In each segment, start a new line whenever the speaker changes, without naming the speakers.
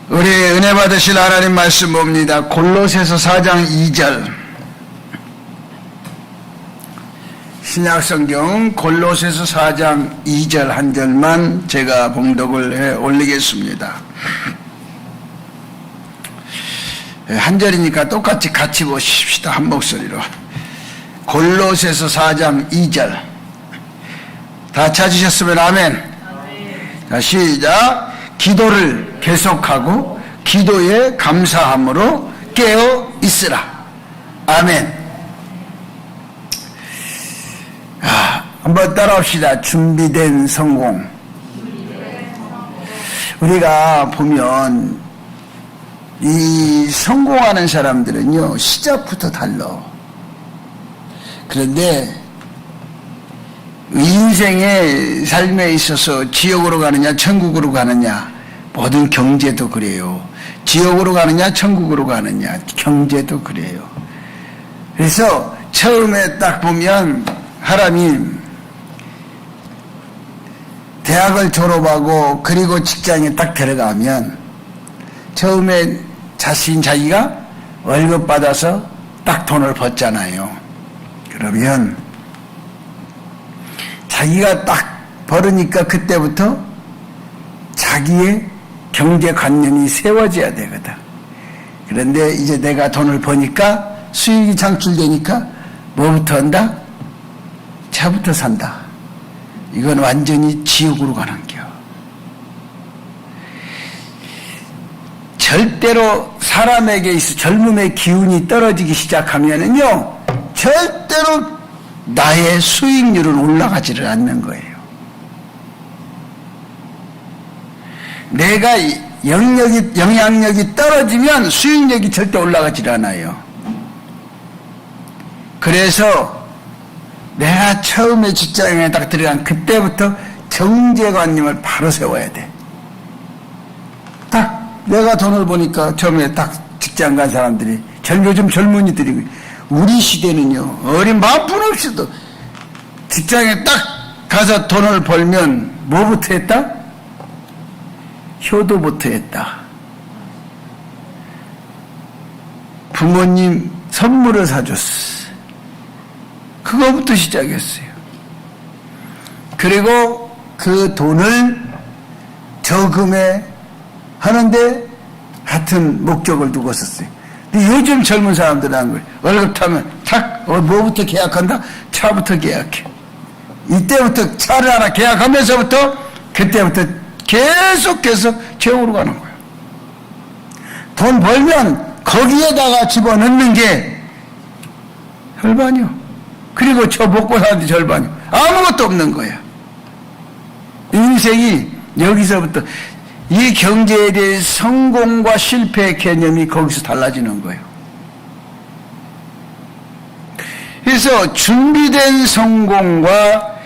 우리 은혜 받으실 하나님 말씀 봅니다. 골로새서 4장 2절. 신약성경 골로새서 4장 2절 한 절만 제가 봉독을 해 올리겠습니다. 한 절이니까 똑같이 같이 보십시다. 한 목소리로. 골로새서 4장 2절. 다 찾으셨으면 아멘. 자, 시작. 기도를 계속하고 기도에 감사함으로 깨어 있으라. 아멘. 한번 따라합시다. 준비된 성공. 우리가 보면 이 성공하는 사람들은요, 시작부터 달라. 그런데 인생의 삶에 있어서 지옥으로 가느냐 천국으로 가느냐, 모든 경제도 그래요. 지옥으로 가느냐 천국으로 가느냐, 경제도 그래요. 그래서 처음에 딱 보면 사람이 대학을 졸업하고 그리고 직장에 딱 들어가면 처음에 자기가 월급 받아서 딱 돈을 벌잖아요. 그러면 자기가 딱 벌으니까 그때부터 자기의 경제관념이 세워져야 되거든. 그런데 이제 내가 돈을 버니까 수익이 창출되니까 뭐부터 한다? 차부터 산다. 이건 완전히 지옥으로 가는 겨. 절대로 사람에게 있어 젊음의 기운이 떨어지기 시작하면은요, 절대로 나의 수익률은 올라가지를 않는 거예요. 내가 영향력이 떨어지면 수익력이 절대 올라가질 않아요. 그래서 내가 처음에 직장에 딱 들어간 그때부터 경제관념을 바로 세워야 돼. 딱 내가 돈을 보니까 처음에 딱 직장 간 사람들이, 요즘 젊은이들이, 우리 시대는요, 어린 마음뿐 없이도 직장에 딱 가서 돈을 벌면 뭐부터 했다? 효도부터 했다. 부모님 선물을 사줬어. 그거부터 시작했어요. 그리고 그 돈을 저금해 하는데 하여튼 목적을 두고 썼어요. 근데 요즘 젊은 사람들은 하는 거예요. 월급 타면 뭐부터 계약한다? 차부터 계약해. 이때부터 차를 하나 계약하면서부터 그때부터 계속해서 지옥으로 가는 거예요. 돈 벌면 거기에다가 집어넣는 게 절반이요. 그리고 저 먹고 사는데 절반이요. 아무것도 없는 거야. 인생이 여기서부터 이 경제에 대해 성공과 실패의 개념이 거기서 달라지는 거예요. 그래서 준비된 성공과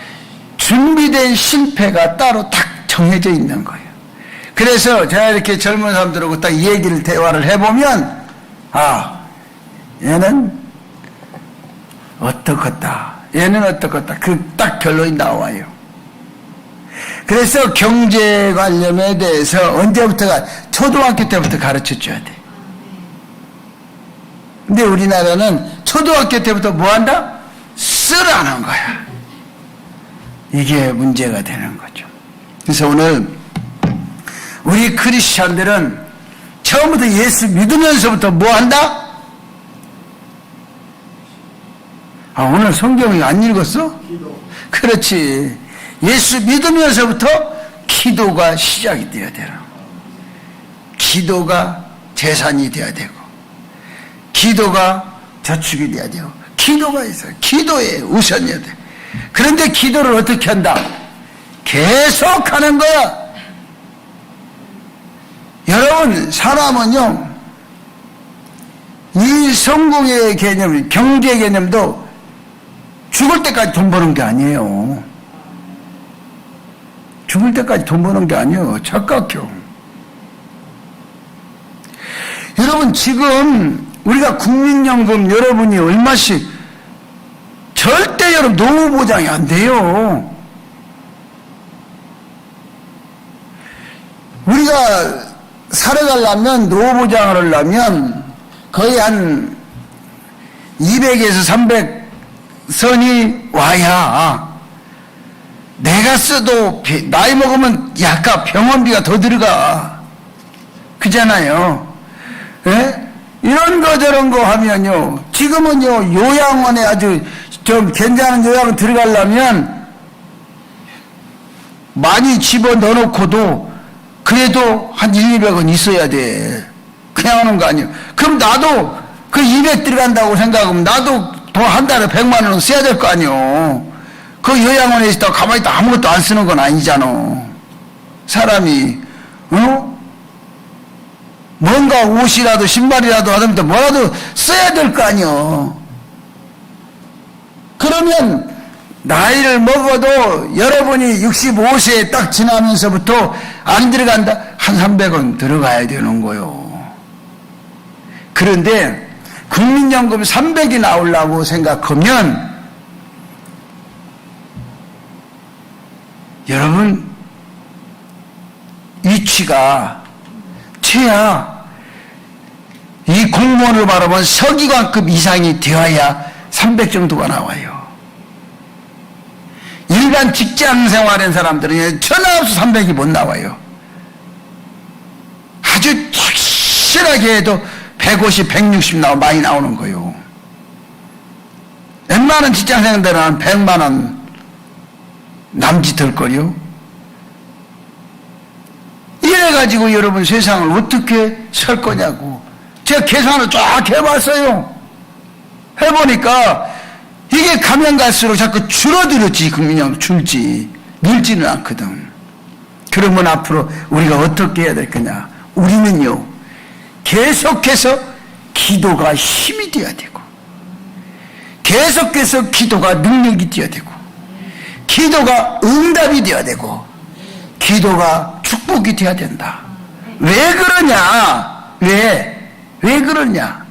준비된 실패가 따로 딱 정해져 있는 거예요. 그래서 제가 이렇게 젊은 사람들하고 딱 대화를 해보면, 얘는 어떻겠다, 얘는 어떻겠다, 그 딱 결론이 나와요. 그래서 경제 관념에 대해서 언제부터가, 초등학교 때부터 가르쳐 줘야 돼. 근데 우리나라는 초등학교 때부터 뭐 한다? 쓰라는 거야. 이게 문제가 되는 거죠. 그래서 오늘 우리 크리스찬들은 처음부터 예수 믿으면서부터 뭐 한다? 오늘 성경이 안 읽었어? 기도. 그렇지. 예수 믿으면서부터 기도가 시작이 되어야 되라. 기도가 재산이 되어야 되고, 기도가 저축이 되어야 되고, 기도가 있어요. 기도에 우선이어야 돼. 그런데 기도를 어떻게 한다? 계속 하는 거야. 여러분, 사람은요, 이 성공의 개념, 경제 개념도 죽을 때까지 돈 버는 게 아니에요. 죽을 때까지 돈 버는 게 아니에요. 착각해요. 여러분, 지금 우리가 국민연금 여러분이 얼마씩, 절대 여러분 노후 보장이 안 돼요. 우리가 살아가려면, 노후보장을 하려면 거의 한 200에서 300선이 와야 내가 써도 나이 먹으면 약간 병원비가 더 들어가. 그잖아요. 예? 이런 거 저런 거 하면요. 지금은요, 요양원에 아주 좀 괜찮은 요양원 들어가려면 많이 집어 넣어놓고도 그래도 한 200원 있어야 돼. 그냥 하는 거 아니에요. 그럼 나도 그 200 들어간다고 생각하면 나도 더 한 달에 100만 원은 써야 될 거 아니에요. 그 요양원에 있다가 가만히 있다 아무것도 안 쓰는 건 아니잖아. 사람이, 뭔가 옷이라도 신발이라도 하다못해 뭐라도 써야 될 거 아니에요. 그러면 나이를 먹어도 여러분이 65세 딱 지나면서부터 안 들어간다? 한 300원 들어가야 되는 거요. 그런데 국민연금 300이 나오려고 생각하면 여러분 위치가 최하 이 공무원으로 말하면 서기관급 이상이 되어야 300 정도가 나와요. 일반 직장 생활하는 사람들은 전화 없이 300이 못 나와요. 아주 확실하게 해도 150, 160 많이 나오는 거예요. 웬만한 직장생들은 한 100만 원 남짓할 거요. 이래가지고 여러분 세상을 어떻게 살 거냐고. 제가 계산을 쫙 해봤어요. 해보니까 이게 가면 갈수록 자꾸 줄어들었지. 국민연금 줄지. 늘지는 않거든. 그러면 앞으로 우리가 어떻게 해야 될 거냐. 우리는요. 계속해서 기도가 힘이 되어야 되고 계속해서 기도가 능력이 되어야 되고 기도가 응답이 되어야 되고 기도가 축복이 되어야 된다. 왜 그러냐? 왜 그러냐?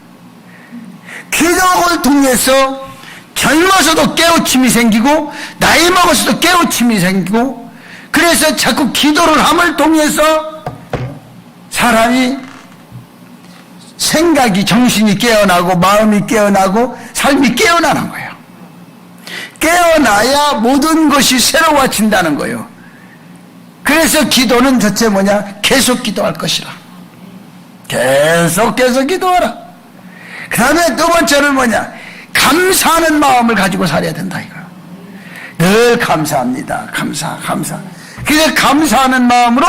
기도를 통해서 젊어서도 깨우침이 생기고 나이 먹어서도 깨우침이 생기고 그래서 자꾸 기도를 함을 통해서 사람이 생각이 정신이 깨어나고 마음이 깨어나고 삶이 깨어나는 거예요. 깨어나야 모든 것이 새로워진다는 거예요. 그래서 기도는 대체 뭐냐? 계속 기도할 것이라. 계속 기도하라. 그 다음에 두 번째는 뭐냐? 감사하는 마음을 가지고 살아야 된다 이거예요. 늘 감사합니다. 감사. 그래서 감사하는 마음으로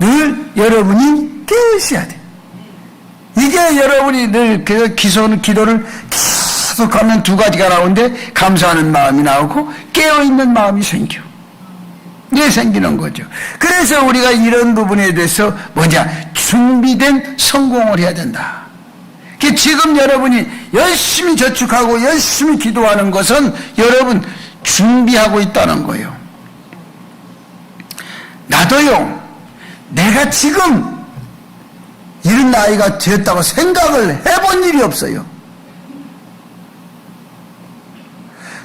늘 여러분이 깨우셔야 돼요. 이게 여러분이 늘 기도를 계속하면 두 가지가 나오는데 감사하는 마음이 나오고 깨어있는 마음이 생겨. 이게 생기는 거죠. 그래서 우리가 이런 부분에 대해서 뭐냐? 준비된 성공을 해야 된다. 지금 여러분이 열심히 저축하고 열심히 기도하는 것은 여러분 준비하고 있다는 거예요. 나도요. 내가 지금 이런 나이가 되었다고 생각을 해본 일이 없어요.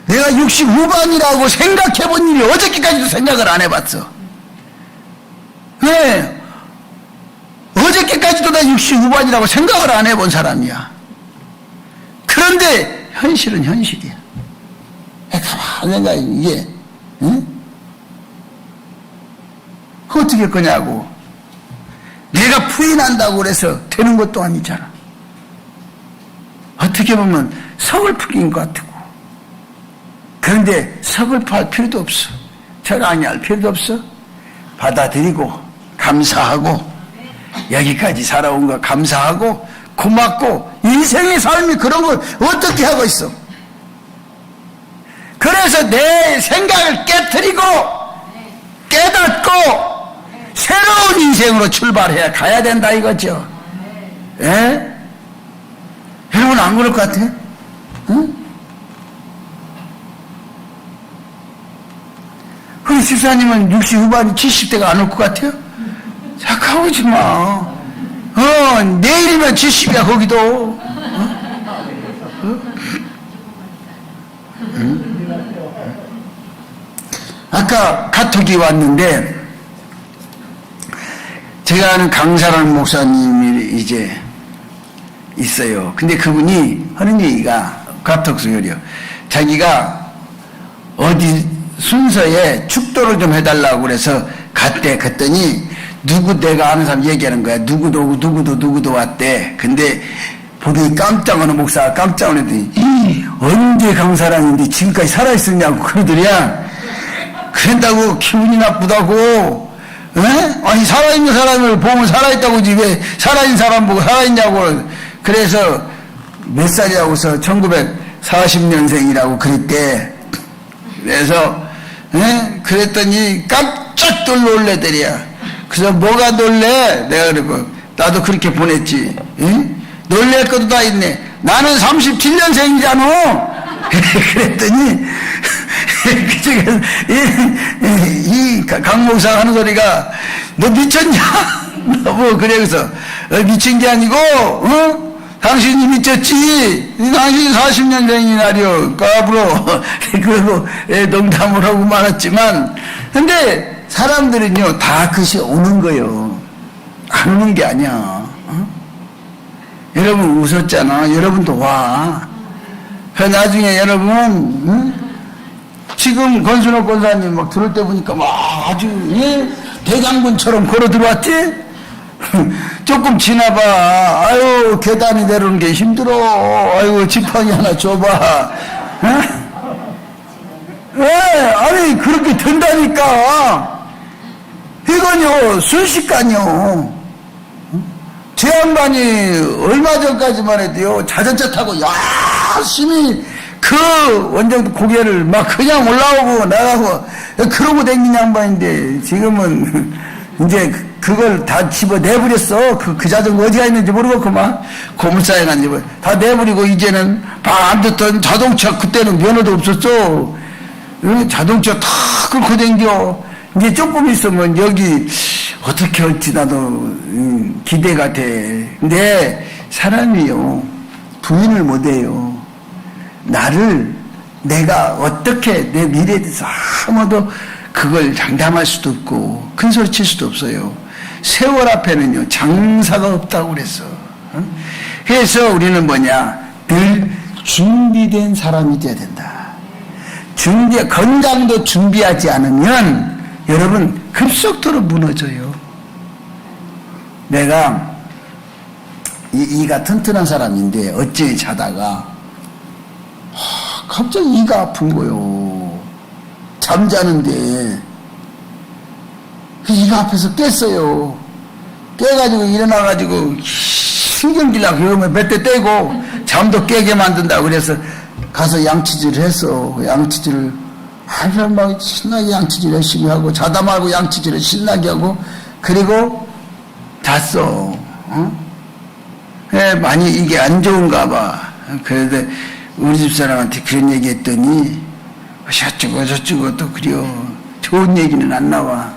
내가 60 후반이라고 생각해본 일이 어저께까지도 생각을 안 해봤어. 왜? 어저께까지도 나 60 후반이라고 생각을 안 해본 사람이야. 그런데 현실은 현실이야. 가만히 생각해. 이게 응? 어떻게 할 거냐고. 내가 부인한다고 그래서 되는 것도 아니잖아. 어떻게 보면 서글프긴 것 같고. 그런데 서글퍼할 필요도 없어. 절항할 필요도 없어. 받아들이고 감사하고 여기까지 살아온 거 감사하고 고맙고 인생의 삶이 그런 걸 어떻게 하고 있어. 그래서 내 생각을 깨트리고 깨닫고 새로운 인생으로 출발해야 가야 된다 이거죠. 예? 여러분 안 그럴 것 같아? 응? 우리 집사님은 60 후반이 70대가 안 올 것 같아요? 착하오지 마. 내일이면 70이야 거기도. 아까 카톡이 왔는데 제가 아는 강사랑 목사님이 이제 있어요. 근데 그분이 하는 얘기가 가톡수열이요. 자기가 어디 순서에 축도를 좀 해달라고 그래서 갔대. 그랬더니 내가 아는 사람 얘기하는 거야. 누구도 왔대. 근데 보더니 깜짝 놀란 목사가 깜짝 놀랐더니 언제 강사랑인데 지금까지 살아있었냐고 그러더랴. 그런다고 기분이 나쁘다고. 에? 아니 살아있는 사람을 보면 살아있다고 하지 왜 살아있는 사람 보고 살아있냐고. 그래서 몇 살이라고서 1940년생이라고 그랬대. 그래서 그랬더니 깜짝 놀래더랴. 그래서 뭐가 놀래? 내가 그러고 나도 그렇게 보냈지. 놀랄 것도 다 있네. 나는 37년생이잖아. 그랬더니 이 강목사 하는 소리가 너 미쳤냐? 뭐 그래서 미친 게 아니고 당신이 미쳤지. 당신이 40년생이나려 까불어. 그리고 농담을 하고 말았지만 근데 사람들은요 다 그것이 오는 거요. 안 오는 게 아니야. 여러분 웃었잖아. 여러분도 와. 나중에 여러분 지금 권순옥 권사님 막 들을 때 보니까 막 아주 대장군처럼 걸어 들어왔지? 조금 지나봐. 아유 계단이 내려오는 게 힘들어. 아유 지팡이 하나 줘봐. 아니 그렇게 된다니까. 이건요 순식간이요. 제 양반이 얼마 전까지만 해도요 자전거 타고 열심히 그 원정 고개를 막 그냥 올라오고 나가고 그러고 댕긴 양반인데 지금은 이제 그걸 다 집어 내버렸어. 그 자전거 어디가 있는지 모르겠구만. 고물상에 갔는지 다 내버리고 이제는 안 듣던 자동차. 그때는 면허도 없었어. 자동차 다 끌고 댕겨. 이제 조금 있으면 여기 어떻게 할지 나도 기대가 돼. 근데 사람이요 부인을 못해요. 나를 내가 어떻게 내 미래에 대해서 아무도 그걸 장담할 수도 없고 큰 소리 칠 수도 없어요. 세월 앞에는요 장사가 없다고 그랬어. 그래서 우리는 뭐냐 늘 준비된 사람이 돼야 된다. 건강도 준비하지 않으면 여러분 급속도로 무너져요. 내가 이가 튼튼한 사람인데 어째 자다가 갑자기 이가 아픈 거요. 잠자는데 이가 아파서 깼어요. 깨가지고 일어나가지고 신경질나고 그러면 몇 대 떼고 잠도 깨게 만든다. 그래서 가서 양치질을 했어. 양치질을 아주 막 신나게 양치질 열심히 하고 자다 말고 양치질을 신나게 하고 그리고 잤어. 많이 이게 안 좋은가 봐. 그래서 우리 집사람한테 그런 얘기 했더니 어쩌고 저쩌고 또 그려. 좋은 얘기는 안 나와.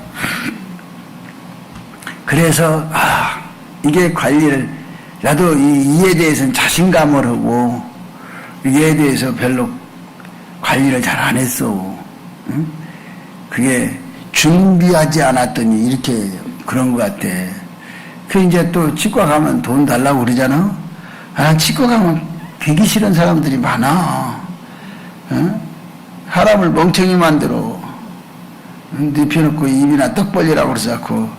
그래서 이게 관리를 나도 이에 대해서는 자신감을 하고 이에 대해서 별로 관리를 잘 안 했어. 그게 준비하지 않았더니 이렇게 그런 것 같아. 그 이제 또 치과 가면 돈 달라고 그러잖아. 치과 가면 되기 싫은 사람들이 많아. 사람을 멍청이 만들어. 눕혀놓고 입이나 떡 벌리라고 그러자고.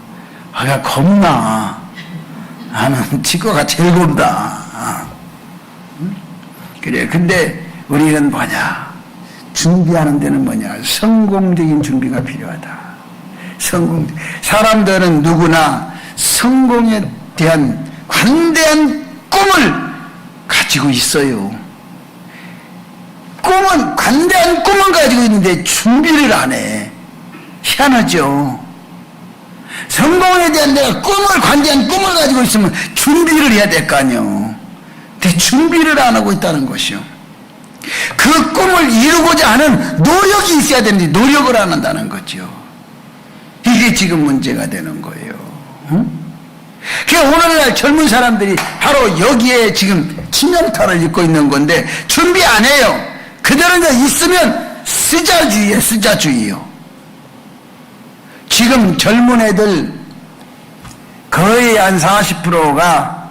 나 겁나. 나는 치과가 제일 겁나. 그래. 근데 우리는 뭐냐? 준비하는 데는 뭐냐? 성공적인 준비가 필요하다. 사람들은 누구나 성공에 대한 관대한 꿈을 가지고 있어요. 관대한 꿈은 가지고 있는데 준비를 안 해. 희한하죠. 성공에 대한 내가 관대한 꿈을 가지고 있으면 준비를 해야 될 거 아니요. 근데 준비를 안 하고 있다는 것이요. 그 꿈을 이루고자 하는 노력이 있어야 되는데 노력을 안 한다는 거죠. 이게 지금 문제가 되는 거예요. 오늘날 젊은 사람들이 바로 여기에 지금 치명타를 입고 있는 건데 준비 안 해요. 그대로 있으면 쓰자주의예요. 쓰자주의요. 지금 젊은 애들 거의 한 40%가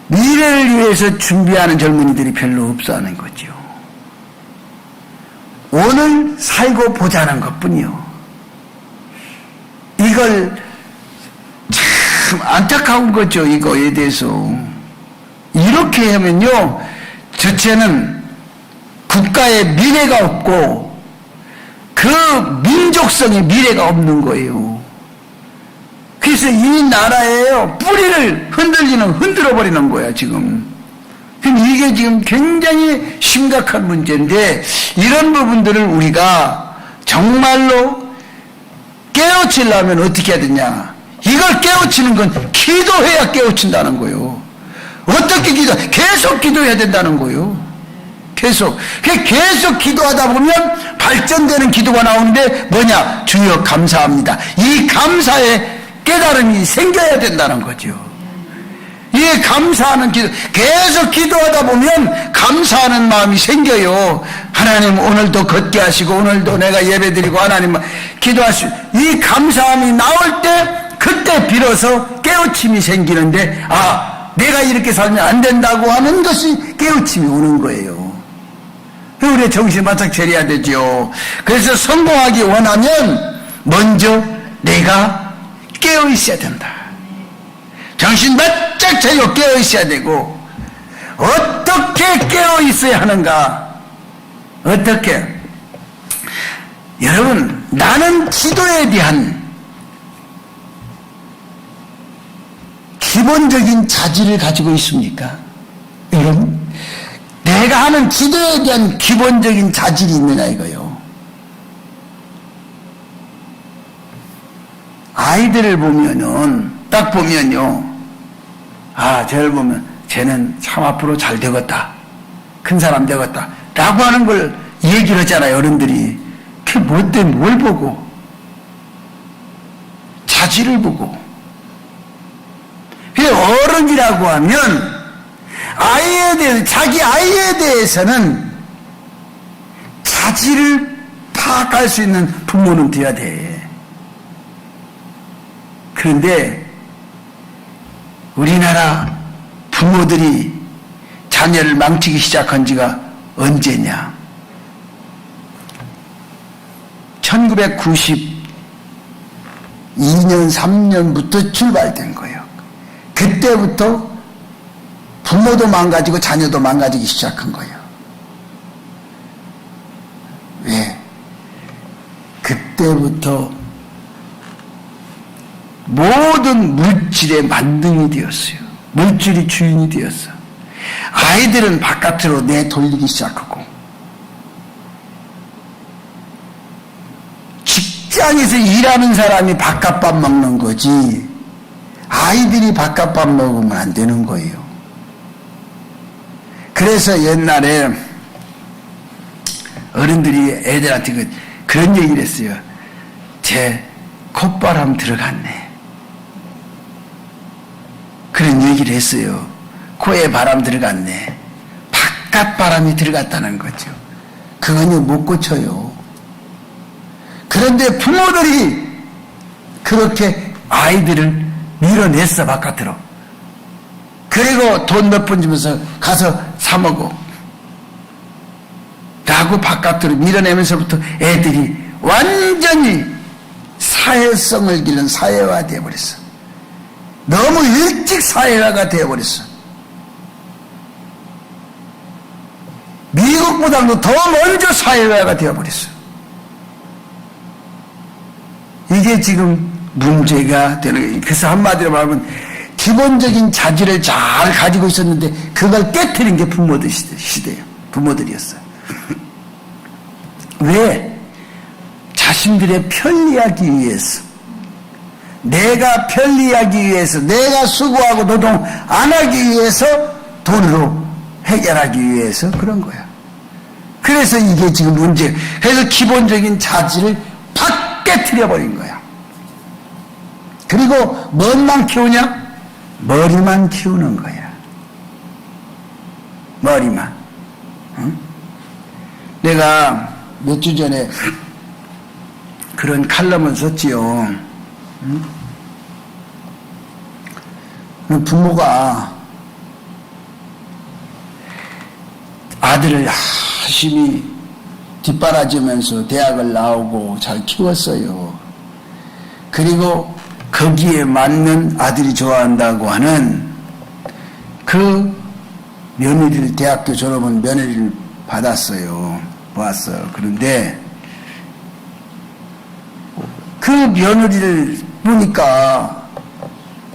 미래를 위해서 준비하는 젊은이들이 별로 없어 하는 거죠. 오늘 살고 보자는 것뿐이요. 이걸 참 안타까운 거죠. 이거에 대해서. 이렇게 하면요, 저체는 국가의 미래가 없고 그 민족성의 미래가 없는 거예요. 그래서 이 나라의 뿌리를 흔들어버리는 거야, 지금. 이게 지금 굉장히 심각한 문제인데, 이런 부분들을 우리가 정말로 깨우치려면 어떻게 해야 되냐. 이걸 깨우치는 건 기도해야 깨우친다는 거예요. 어떻게 계속 기도해야 된다는 거예요. 계속 기도하다 보면 발전되는 기도가 나오는데 뭐냐? 주여 감사합니다. 이 감사의 깨달음이 생겨야 된다는 거죠. 이 감사하는 기도, 계속 기도하다 보면 감사하는 마음이 생겨요. 하나님 오늘도 걷게 하시고 오늘도 내가 예배드리고 하나님 기도하시고, 이 감사함이 나올 때 그때 비로소 깨우침이 생기는데, 아, 내가 이렇게 살면 안 된다고 하는 것이 깨우침이 오는 거예요. 우리의 정신 바짝 차려야 되죠. 그래서 성공하기 원하면 먼저 내가 깨어 있어야 된다. 정신 바짝 차리고 깨어 있어야 되고, 어떻게 깨어 있어야 하는가? 어떻게? 여러분, 나는 기도에 대한 기본적인 자질을 가지고 있습니까? 여러분, 내가 하는 기도에 대한 기본적인 자질이 있느냐 이거요. 아이들을 보면은, 딱 보면요, 아, 쟤를 보면 쟤는 참 앞으로 잘 되겠다, 큰 사람 되겠다 라고 하는 걸 얘기를 하잖아요, 어른들이. 그게 뭐 때문에 뭘 보고? 자질을 보고. 어른이라고 하면 아이에 대해서, 자기 아이에 대해서는 자질을 파악할 수 있는 부모는 돼야 돼. 그런데 우리나라 부모들이 자녀를 망치기 시작한 지가 언제냐? 1992년, 3년부터 출발된 거예요. 그때부터 부모도 망가지고 자녀도 망가지기 시작한 거예요. 왜? 그때부터 모든 물질의 만등이 되었어요. 물질이 주인이 되었어. 아이들은 바깥으로 내돌리기 시작하고, 직장에서 일하는 사람이 바깥밥 먹는 거지, 아이들이 바깥밥 먹으면 안 되는 거예요. 그래서 옛날에 어른들이 애들한테 그런 얘기를 했어요. 쟤 콧바람 들어갔네, 그런 얘기를 했어요. 코에 바람 들어갔네. 바깥 바람이 들어갔다는 거죠. 그거는 못 고쳐요. 그런데 부모들이 그렇게 아이들을 밀어냈어, 바깥으로. 그리고 돈 몇 푼 주면서 가서 사 먹어 라고 바깥으로 밀어내면서부터 애들이 완전히 사회성을 기른 사회화 되어버렸어. 너무 일찍 사회화가 되어버렸어. 미국보다도 더 먼저 사회화가 되어버렸어. 이게 지금 문제가 되는 거예요. 그래서 한마디로 말하면 기본적인 자질을 잘 가지고 있었는데 그걸 깨트린 게 부모들 시대예요. 부모들이었어요. 왜? 자신들의 편리하기 위해서, 내가 편리하기 위해서, 내가 수고하고 노동 안 하기 위해서, 돈으로 해결하기 위해서 그런 거야. 그래서 이게 지금 문제. 그래서 기본적인 자질을 팍 깨트려버린 거야. 그리고 뭔만 키우냐? 머리만 키우는 거야. 머리만. 응? 내가 몇 주 전에 그런 칼럼을 썼지요. 응? 부모가 아들을 열심히 뒷바라지면서 대학을 나오고 잘 키웠어요. 그리고 거기에 맞는 아들이 좋아한다고 하는 그 며느리를, 대학교 졸업한 며느리를 받았어요. 보았어요. 그런데 그 며느리를 보니까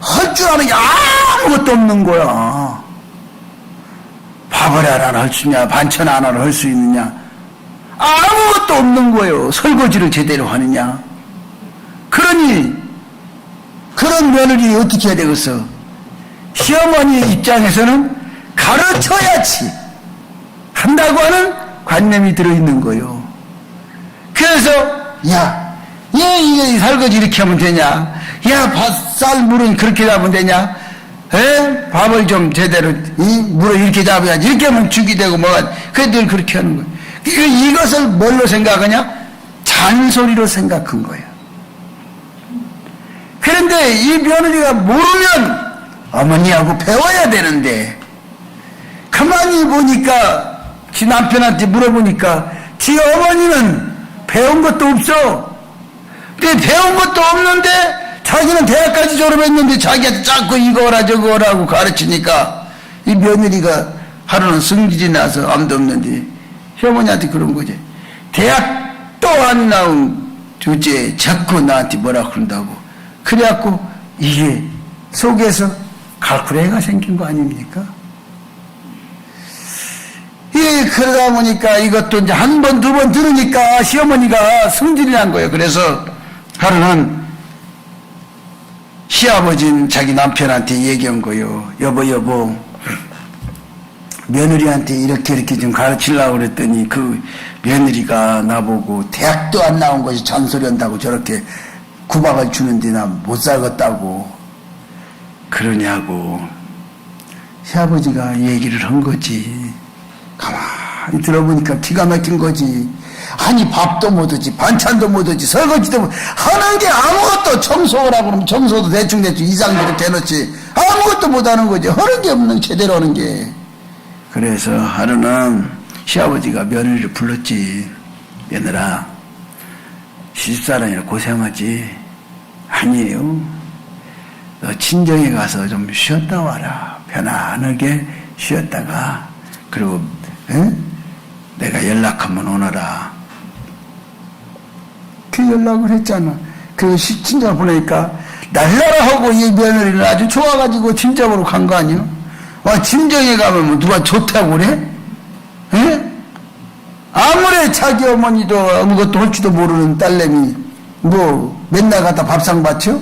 할 줄 아는 게 아무것도 없는 거야. 밥을 하나 할 수 있냐, 반찬 하나를 할 수 있느냐, 아무것도 없는 거예요. 설거지를 제대로 하느냐. 그러니 그런 며느리 어떻게 해야 되겠어? 시어머니 입장에서는 가르쳐야지 한다고 하는 관념이 들어있는 거예요. 그래서 야, 얘 이게 설거지 이렇게 하면 되냐? 야, 쌀 물은 그렇게 잡으면 되냐? 에? 밥을 좀 제대로 물을 이렇게 잡아야지. 이렇게 하면 죽이 되고 뭐가, 그들 그렇게 하는 거예요. 이것을 뭘로 생각하냐? 잔소리로 생각한 거예요. 그런데 이 며느리가 모르면 어머니하고 배워야 되는데, 가만히 보니까 지 남편한테 물어보니까 지 어머니는 배운 것도 없어. 근데 배운 것도 없는데 자기는 대학까지 졸업했는데 자기한테 자꾸 이거라 저거라고 가르치니까 이 며느리가 하루는 성질이 나서 암도 없는데 시어머니한테 그런 거지. 대학도 안 나온 주제에 자꾸 나한테 뭐라 그런다고. 그래갖고 이게 속에서 칼쿠레가 생긴 거 아닙니까? 예, 그러다 보니까 이것도 이제 한 번, 두 번 들으니까 시어머니가 성질이 난 거예요. 그래서 하루는 시아버지는 자기 남편한테 얘기한 거예요. 여보, 며느리한테 이렇게 좀 가르치려고 그랬더니 그 며느리가 나보고 대학도 안 나온 것이 잔소리 한다고 저렇게 구박을 주는데 나 못 살겠다고 그러냐고 시아버지가 얘기를 한 거지. 가만히 들어보니까 기가 막힌 거지. 아니 밥도 못하지, 반찬도 못하지, 설거지도 못 하는 게 아무것도, 청소를 하고 그러면 청소도 대충 이상대로 대놓지 아무것도 못하는 거지. 하는 게 없는, 제대로 하는 게. 그래서 하루는 시아버지가 며느리를 불렀지. 며느라, 시집살아니라 고생하지. 아니에요, 너 친정에 가서 좀 쉬었다 와라. 편안하게 쉬었다가 그리고 내가 연락하면 오너라. 그 연락을 했잖아. 그 친정을 보내니까 날라라 하고 이 며느리는 아주 좋아가지고 친정으로 간 거 아니야? 친정에 가면 뭐 누가 좋다고 그래? 아무리 자기 어머니도 아무것도 할지도 모르는 딸내미 뭐 맨날 갖다 밥상 받죠?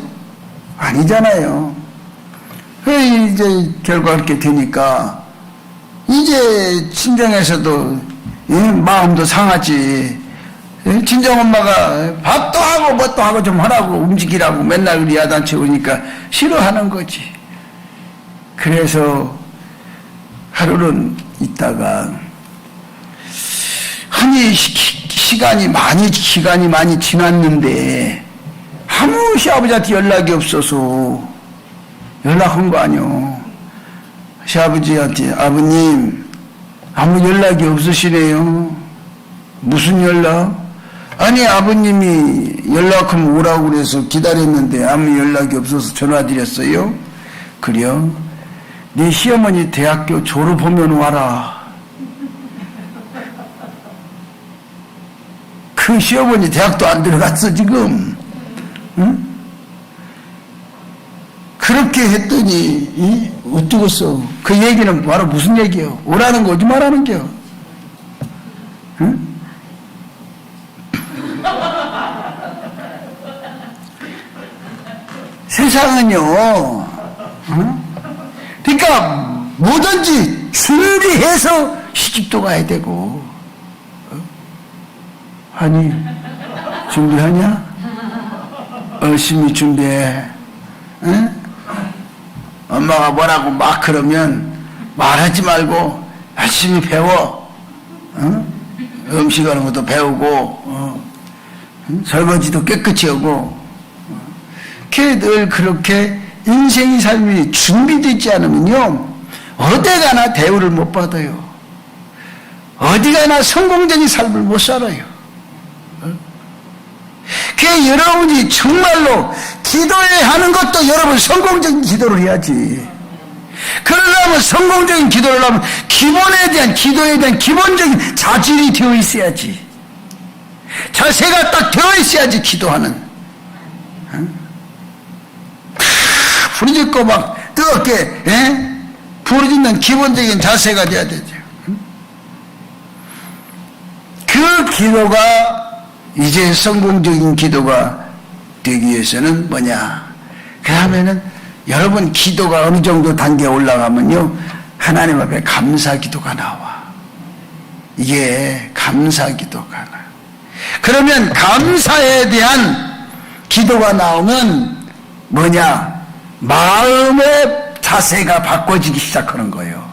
아니잖아요. 이제 결과 그렇게 되니까 이제 친정에서도 마음도 상하지. 친정엄마가 밥도 하고 뭣도 하고 좀 하라고 움직이라고 맨날 우리 야단치 오니까 싫어하는 거지. 그래서 하루는 있다가 시간이 많이 지났는데 아무 시아버지한테 연락이 없어서 연락한 거 아니요. 시아버지한테 아버님 아무 연락이 없으시네요. 무슨 연락? 아니 아버님이 연락하면 오라고 그래서 기다렸는데 아무 연락이 없어서 전화드렸어요. 그래요? 네 시어머니 대학교 졸업하면 와라. 그 시어머니 대학도 안 들어갔어 지금. 응? 그렇게 했더니 어쩌겠어. 그 얘기는 바로 무슨 얘기요? 오라는 거지 말하는 겨. 응? 세상은요, 응? 그러니까 뭐든지 준비해서 시집도 가야 되고. 아니 준비하냐? 열심히 준비해. 응? 엄마가 뭐라고 막 그러면 말하지 말고 열심히 배워. 응? 음식하는 것도 배우고 설거지도 깨끗이 하고 늘 그렇게 인생의 삶이 준비되지 않으면요, 어디 가나 대우를 못 받아요. 어디 가나 성공적인 삶을 못 살아요. 그 여러분이 정말로 기도해야 하는 것도 여러분 성공적인 기도를 해야지. 그러려면 성공적인 기도를 하면 기도에 대한 기본적인 자질이 되어 있어야지. 자세가 딱 되어 있어야지 기도하는. 부르짖고 막 뜨겁게 부르짖는 기본적인 자세가 돼야 되죠. 그 기도가 이제 성공적인 기도가 되기 위해서는 뭐냐? 그 다음에는 여러분 기도가 어느 정도 단계에 올라가면요, 하나님 앞에 감사 기도가 나와. 이게 감사 기도가 나와. 그러면 감사에 대한 기도가 나오면 뭐냐? 마음의 자세가 바꿔지기 시작하는 거예요.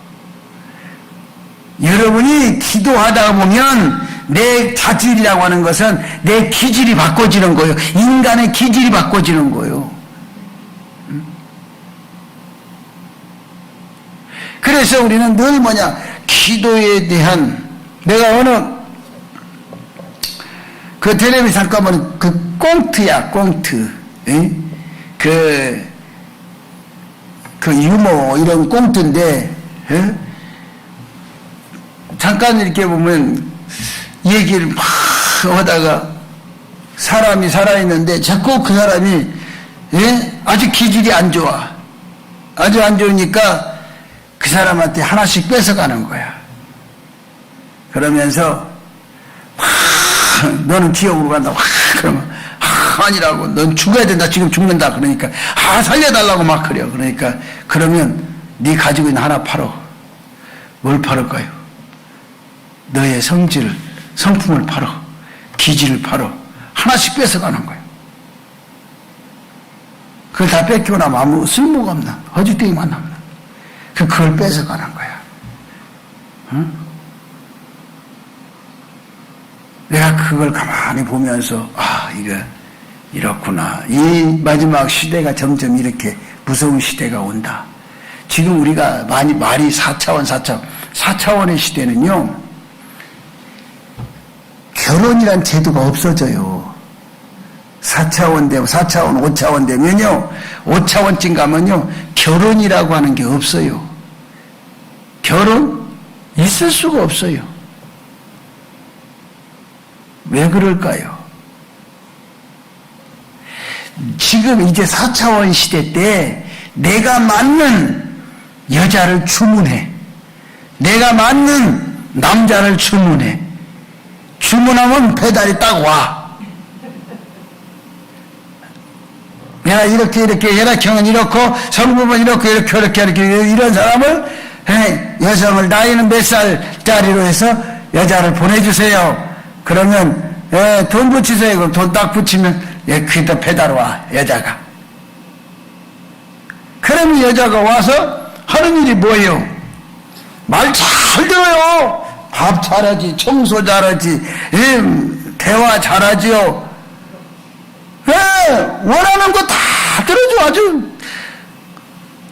여러분이 기도하다 보면 내 자질이라고 하는 것은 내 기질이 바꿔지는 거예요. 인간의 기질이 바꿔지는 거예요. 그래서 우리는 늘 뭐냐, 기도에 대한, 내가 어느 그 텔레비전 잠깐만 그 꽁트야, 꽁트. 그 유머 이런 꽁트인데, 잠깐 이렇게 보면 얘기를 막 하다가 사람이 살아있는데 자꾸 그 사람이 아주 기질이 안 좋아. 아주 안 좋으니까 그 사람한테 하나씩 뺏어가는 거야. 그러면서 너는 지옥으로 간다. 그러면 아니라고. 넌 죽어야 된다. 지금 죽는다. 그러니까 살려달라고 막 그래요. 그러니까 그러면 네 가지고 있는 하나 팔어. 뭘 팔을까요? 너의 성품을 팔어. 기질을 팔어. 하나씩 뺏어가는 거예요. 그걸 다 뺏기고 나면 아무 쓸모가 없나. 허주땡이만 남나. 그걸 뺏어가는 거야. 응? 내가 그걸 가만히 보면서 이거 이렇구나. 이 마지막 시대가 점점 이렇게 무서운 시대가 온다. 지금 우리가 말이 4차원의 시대는요, 결혼이란 제도가 없어져요. 4차원 되고 4차원, 5차원 되면요, 5차원쯤 가면요, 결혼이라고 하는 게 없어요. 결혼 있을 수가 없어요. 왜 그럴까요? 지금 이제 4차원 시대 때 내가 맞는 여자를 주문해. 내가 맞는 남자를 주문해. 주문하면 배달이 딱 와. 내가 이렇게 혈액형은 이렇고 성분은 이렇게 이런 사람을 여성을 나이는 몇 살짜리로 해서 여자를 보내주세요. 그러면 돈 붙이세요. 그럼 돈 딱 붙이면 그때 배달 와, 여자가. 그러면 여자가 와서 하는 일이 뭐예요? 말 잘 들어요. 밥 잘하지, 청소 잘하지, 대화 잘하지요. 원하는 거 다 들어줘. 아주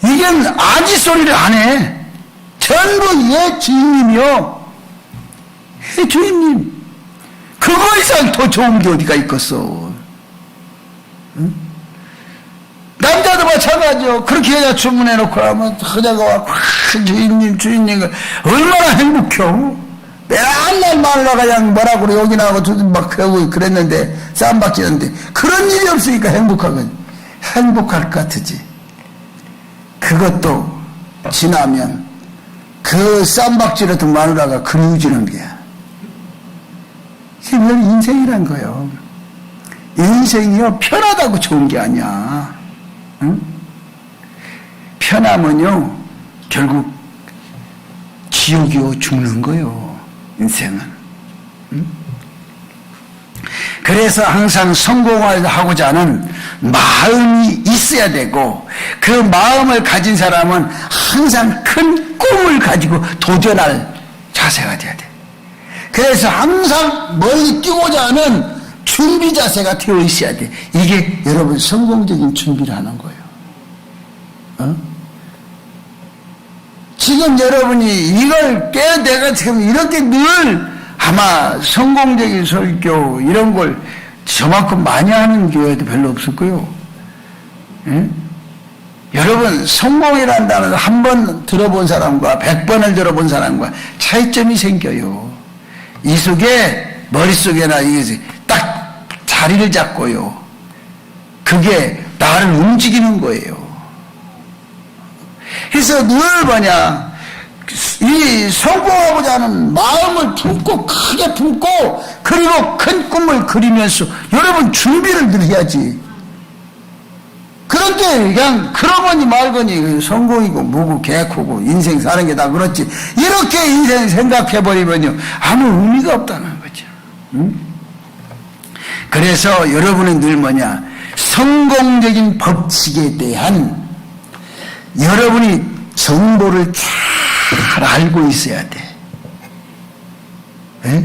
이게 아지 소리를 안 해. 전부 얘 주인님이요. 얘 주인님. 그거 이상 더 좋은 게 어디가 있겠어. 응? 남자도 마찬가지요. 그렇게 여자 주문해놓고 하면 여자가 와, 주인님 얼마나 행복해요. 맨날 말로 그냥 뭐라 그래 여기 나가고 막 그러고 그랬는데 쌈박지는데 그런 일이 없으니까 행복할 것 같으지. 그것도 지나면 그 쌈박지라도 마누라가 그리워지는 거야. 이게 별 인생이란 거예요. 인생이요, 편하다고 좋은 게 아니야. 응? 편하면요, 결국 지옥이요, 죽는 거예요, 인생은. 응? 그래서 항상 성공을 하고자 하는 마음이 있어야 되고, 그 마음을 가진 사람은 항상 큰 꿈을 가지고 도전할 자세가 돼야 돼. 그래서 항상 멀리 뛰고자 하는 준비 자세가 되어 있어야 돼. 이게 여러분 성공적인 준비를 하는 거예요. 지금 여러분이 이걸 내가 지금 이렇게 늘 아마 성공적인 설교 이런 걸 저만큼 많이 하는 교회도 별로 없을 거예요. 예? 여러분 성공이라는 단어를 한 번 들어본 사람과 100번을 들어본 사람과 차이점이 생겨요. 이 속에 머릿속에나 이게 딱 자리를 잡고요. 그게 나를 움직이는 거예요. 그래서 늘 뭐냐 이 성공하고자 하는 마음을 품고 크게 품고 그리고 큰 꿈을 그리면서 여러분 준비를 늘 해야지. 그런데 그냥 그러거니 말거니 성공이고 뭐고 개코고 인생 사는 게 다 그렇지 이렇게 인생 생각해버리면요 아무 의미가 없다는 거죠. 응? 그래서 여러분은 늘 뭐냐 성공적인 법칙에 대한 여러분이 정보를 잘 알고 있어야 돼. 에?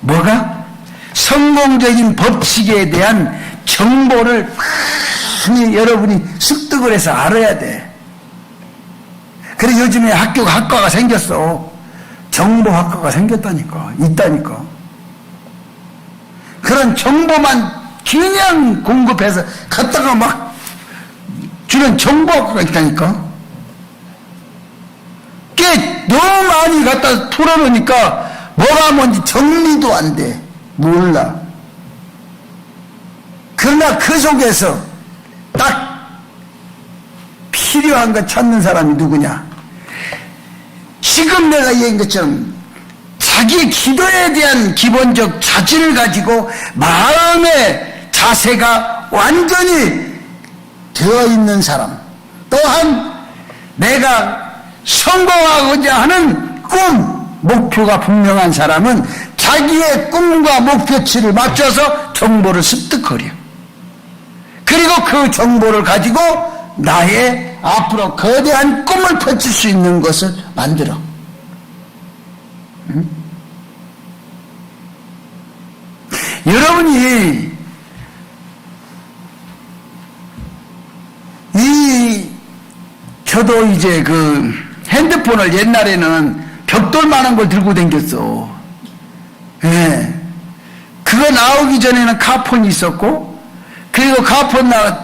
뭐가? 성공적인 법칙에 대한 정보를 많이 여러분이 습득을 해서 알아야 돼. 그래 요즘에 학과가 생겼어. 정보학과가 생겼다니까. 있다니까. 그런 정보만 그냥 공급해서 갖다가 막 주는 정보학과가 있다니까. 꽤 너무 많이 갖다 풀어놓으니까 뭐가 뭔지 정리도 안 돼. 몰라. 그러나 그 속에서 딱 필요한 거 찾는 사람이 누구냐? 지금 내가 얘기한 것처럼 자기의 기도에 대한 기본적 자질을 가지고 마음의 자세가 완전히 되어 있는 사람, 또한 내가 성공하고자 하는 목표가 분명한 사람은 자기의 꿈과 목표치를 맞춰서 정보를 습득하려. 그리고 그 정보를 가지고 나의 앞으로 거대한 꿈을 펼칠 수 있는 것을 만들어. 응? 여러분이 저도 이제 그 핸드폰을 옛날에는 벽돌만한 걸 들고 다녔어. 예. 그거 나오기 전에는 카폰이 있었고, 그리고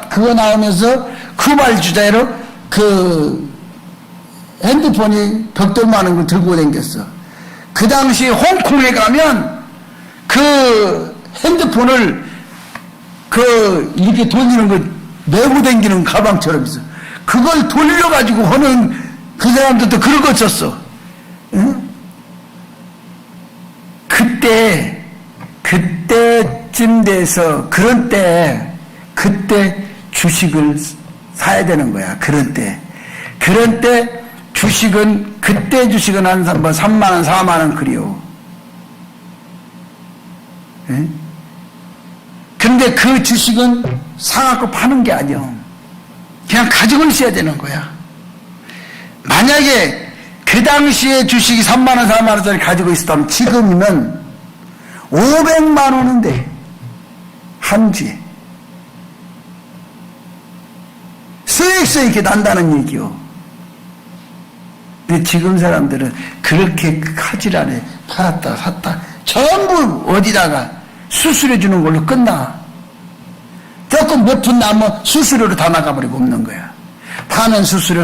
그거 나오면서 후발주자로 그 핸드폰이 벽돌만한 걸 들고 다녔어. 그 당시 홍콩에 가면 그 핸드폰을 이렇게 돌리는 거 메고 다니는 가방처럼 있어. 그걸 돌려가지고 하는 그 사람들도 그런 거 썼어. 응? 그때쯤 돼서 그때 주식을 사야 되는 거야. 그런 때 주식은 한 3만원, 4만원 그리요. 응? 근데 그 주식은 사갖고 파는 게 아니야. 그냥 가지고 있어야 되는 거야. 만약에 그 당시에 주식이 3만원, 4만원짜리 가지고 있었다면 지금이면 500만원은 돼. 한 주에. 수익이 난다는 얘기요. 근데 지금 사람들은 그렇게 하질 않아. 팔았다, 샀다. 전부 어디다가 수수료 주는 걸로 끝나. 조금 몇 푼 나오면 수수료로 다 나가버리고 없는 거야. 파는 수수료,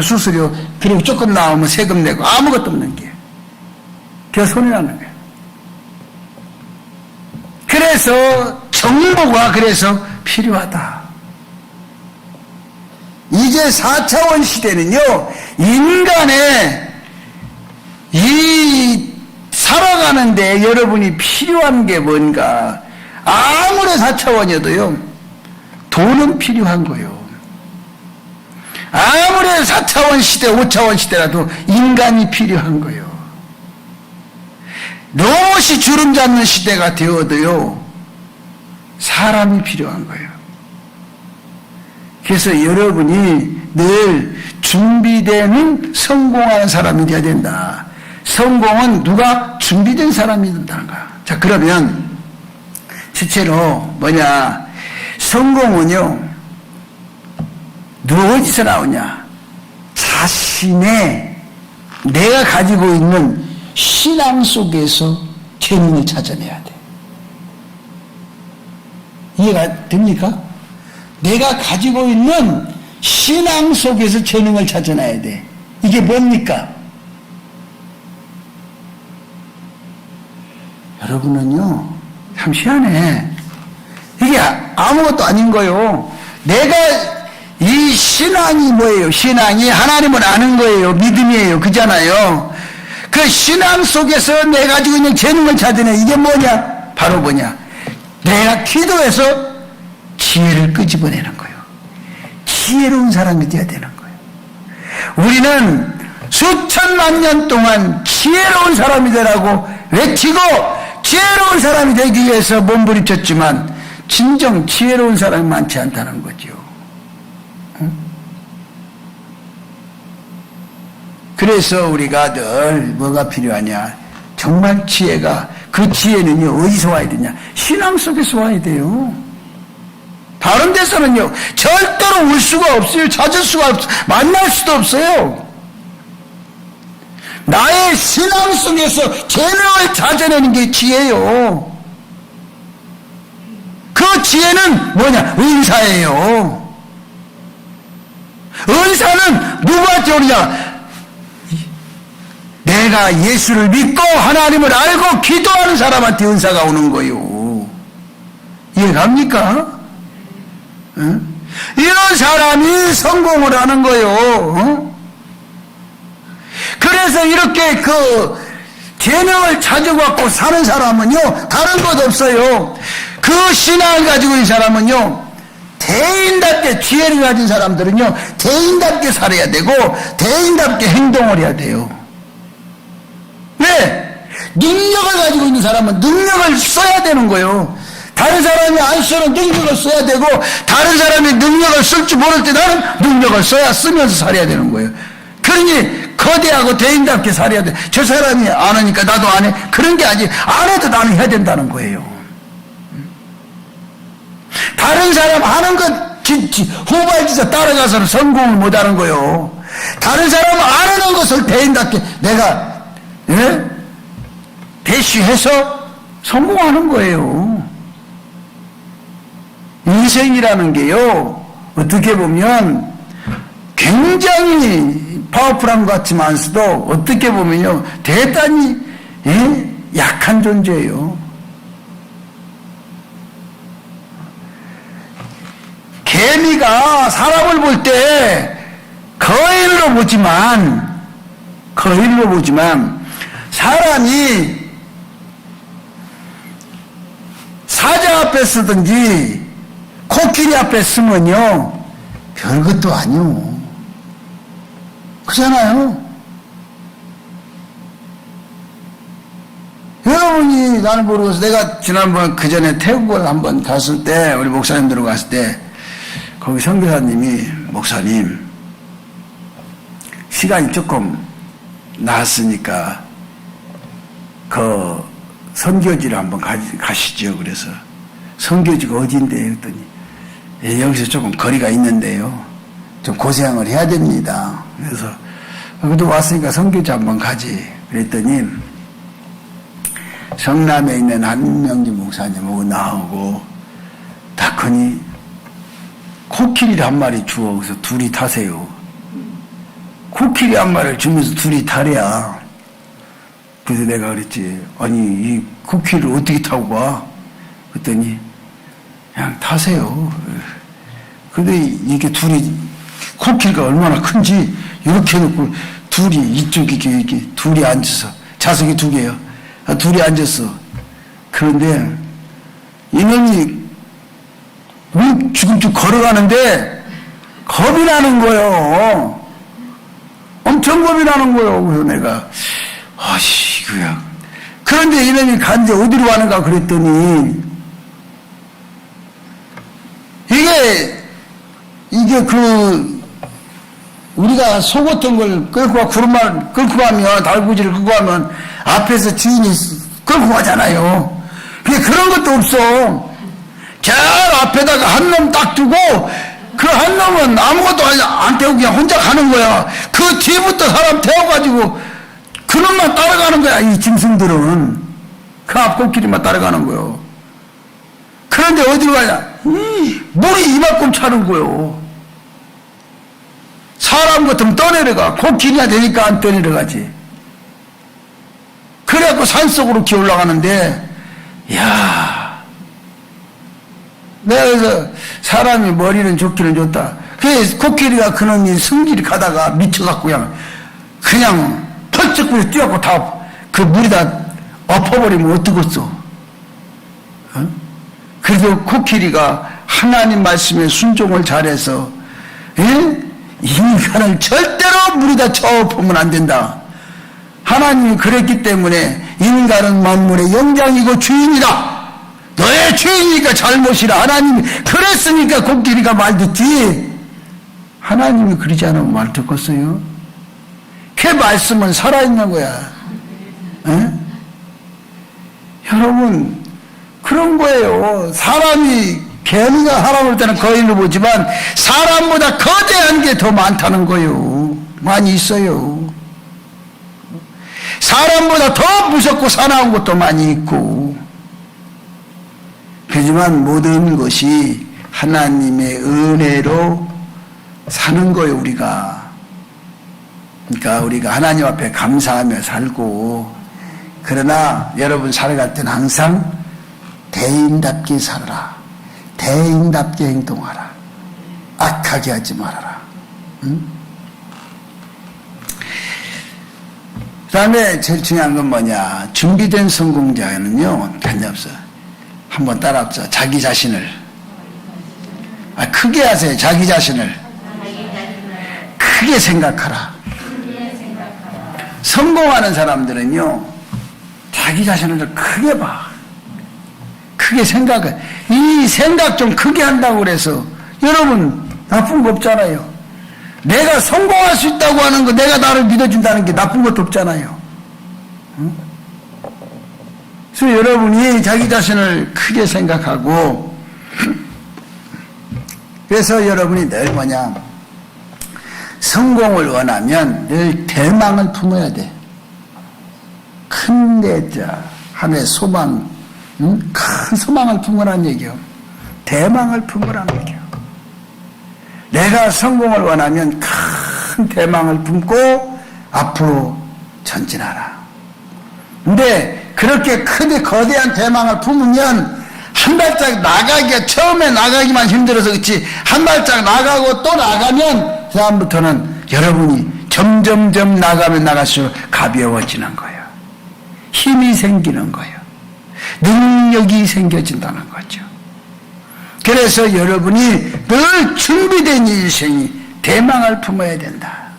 그리고 조금 나오면 세금 내고 아무것도 없는 게. 그게 손이 나는 거야. 그래서 정보가 필요하다. 이제 4차원 시대는요, 인간의 살아가는데 여러분이 필요한 게 뭔가, 아무리 4차원이어도요, 돈은 필요한 거예요. 아무리 4차원 시대, 5차원 시대라도 인간이 필요한 거예요. 로봇이 주름 잡는 시대가 되어도요, 사람이 필요한 거예요. 그래서 여러분이 늘 준비되는 성공하는 사람이 되어야 된다. 성공은 누가 준비된 사람이 된다는 거야. 자, 그러면 실제로 성공은요, 어디서 나오냐? 자신의 내가 가지고 있는 신앙 속에서 재능을 찾아내야 돼. 이해가 됩니까? 내가 가지고 있는 신앙 속에서 재능을 찾아내야 돼. 이게 뭡니까? 여러분은요, 참 희한해. 이게 아무것도 아닌 거요. 내가 이 신앙이 뭐예요? 신앙이 하나님을 아는 거예요. 믿음이에요. 그잖아요. 그 신앙 속에서 내가 가지고 있는 재능을 찾아내. 이게 뭐냐? 바로 뭐냐? 내가 기도해서 지혜를 끄집어내는 거예요. 지혜로운 사람이 되어야 되는 거예요. 우리는 수천만 년 동안 지혜로운 사람이 되라고 외치고 지혜로운 사람이 되기 위해서 몸부림쳤지만 진정 지혜로운 사람이 많지 않다는 거죠. 응? 그래서 우리가 늘 뭐가 필요하냐? 정말 지혜가, 그 지혜는요 어디서 와야 되냐? 신앙 속에서 와야 돼요. 다른 데서는요 절대로 올 수가 없어요. 찾을 수가 없어요. 만날 수도 없어요. 나의 신앙 속에서 재능을 찾아내는 게 지혜예요. 그 지혜는 뭐냐? 은사예요. 은사는 누구한테 오느냐? 내가 예수를 믿고 하나님을 알고 기도하는 사람한테 은사가 오는 거예요. 이해갑니까? 응? 이런 사람이 성공을 하는 거예요. 응? 그래서 이렇게 그 재능을 찾아갖고 사는 사람은요 다른 것 없어요. 그 신앙을 가지고 있는 사람은요 대인답게, 지혜를 가진 사람들은요 대인답게 살아야 되고 대인답게 행동을 해야 돼요. 왜? 능력을 가지고 있는 사람은 능력을 써야 되는 거예요. 다른 사람이 안 쓰는 능력을 써야 되고 다른 사람이 능력을 쓸 줄 모를 때 나는 능력을 써야 쓰면서 살아야 되는 거예요. 그러니 거대하고 대인답게 살아야 돼. 저 사람이 안 하니까 나도 안 해. 그런 게 아니에요. 안 해도 나는 해야 된다는 거예요. 다른 사람 하는 것 후발지서 따라가서는 성공을 못하는 거예요. 다른 사람 안 하는 것을 대인답게 내가 대쉬해서 성공하는 거예요. 인생이라는 게요 어떻게 보면 굉장히 파워풀한 것 같지만서도 어떻게 보면요 대단히 약한 존재예요. 개미가 사람을 볼 때 거인으로 보지만 사람이 사자 앞에 쓰든지 코끼리 앞에 쓰면요 별것도 아니요. 그렇잖아요. 여러분이 나는 모르겠어. 내가 지난번 그 전에 태국을 한번 갔을 때 우리 목사님들하고 갔을 때 거기 선교사님이 목사님 시간이 조금 나왔으니까 그 선교지를 한번 가시죠. 그래서 선교지가 어딘데 그랬더니 여기서 조금 거리가 있는데요 좀 고생을 해야 됩니다. 그래서 그래도 왔으니까 선교지 한번 가지 그랬더니 성남에 있는 한명진 목사님하고 나오고 딱 하니 코끼리를 한 마리 주워 그래서 둘이 타세요. 코끼리 한 마리를 주면서 둘이 타랴. 그래서 내가 그랬지 아니 이 코끼리를 어떻게 타고 가? 그랬더니 그냥 타세요. 근데 이게 둘이 코끼리가 얼마나 큰지 이렇게 해놓고 둘이 이쪽 이렇게 둘이 앉아서 좌석이 두 개요. 둘이 앉았어. 그런데 이놈이 지금 걸어가는데 겁이 나는 거예요. 엄청 겁이 나는 거예요. 그래서 내가 아씨 그야. 그런데 이놈이 간제 어디로 가는가 그랬더니 이게 그 우리가 소 같은 걸 끌고 가 구름말 끌고 가면 달구지를 끌고 가면 앞에서 주인이 끌고 가잖아요. 근데 그런 것도 없어. 저 앞에다가 한 놈 딱 두고 그 한 놈은 아무것도 안 태우고 그냥 혼자 가는 거야. 그 뒤부터 사람 태워가지고 그놈만 따라가는 거야. 이 짐승들은 그 앞코끼리만 따라가는 거요. 그런데 어디로 가냐? 물이 이만큼 차는 거요. 사람 같으면 떠내려가. 코끼리가 되니까 안 떠내려가지. 그래갖고 산속으로 기어 올라가는데, 야, 내가 그래서 사람이 머리는 좋기는 좋다. 그 코끼리가 그놈이 승질이 가다가 미쳐갖고 그냥 펄쩍 뛰어갖고 다 그 물에다 엎어버리면 어떡겠어? 어? 그래도 코끼리가 하나님 말씀에 순종을 잘해서, 인간을 절대로 물에다 쳐엎으면 안 된다. 하나님이 그랬기 때문에 인간은 만물의 영장이고 주인이다. 너의 주인이니까 잘못이라. 하나님이 그랬으니까 코끼리가 말 듣지. 하나님이 그러지 않으면 말 듣겠어요? 그 말씀은 살아있는 거야. 에? 여러분 그런 거예요. 사람이 개미가 하라고 할 때는 거인을 보지만 사람보다 거대한 게 더 많다는 거예요. 많이 있어요. 사람보다 더 무섭고 사나운 것도 많이 있고. 하지만 모든 것이 하나님의 은혜로 사는 거예요, 우리가. 그러니까 우리가 하나님 앞에 감사하며 살고, 그러나 여러분 살아갈 때는 항상 대인답게 살아라. 대인답게 행동하라. 악하게 하지 말아라. 응? 그 다음에 제일 중요한 건 뭐냐. 준비된 성공자는요, 편이 없어. 한번 따라합시다. 자기 자신을. 크게 하세요. 자기 자신을. 크게 생각하라. 성공하는 사람들은요, 자기 자신을 크게 봐. 크게 생각해. 이 생각 좀 크게 한다고 그래서 여러분 나쁜 거 없잖아요. 내가 성공할 수 있다고 하는 거, 내가 나를 믿어준다는 게 나쁜 것도 없잖아요. 응? 그래서 여러분이 자기 자신을 크게 생각하고, 그래서 여러분이 늘 뭐냐, 성공을 원하면 늘 대망을 품어야 돼. 큰 내자, 하나의 소망, 큰 소망을 품으라는 얘기요. 대망을 품으라는 얘기요. 내가 성공을 원하면 큰 대망을 품고 앞으로 전진하라. 근데 그렇게 크게 거대한 대망을 품으면 한 발짝 나가기가, 처음에 나가기만 힘들어서 그렇지, 한 발짝 나가고 또 나가면 그 다음부터는 여러분이 점점점 나가면 나갈수록 가벼워지는 거예요. 힘이 생기는 거예요. 능력이 생겨진다는 거죠. 그래서 여러분이 늘 준비된 일생이 대망을 품어야 된다.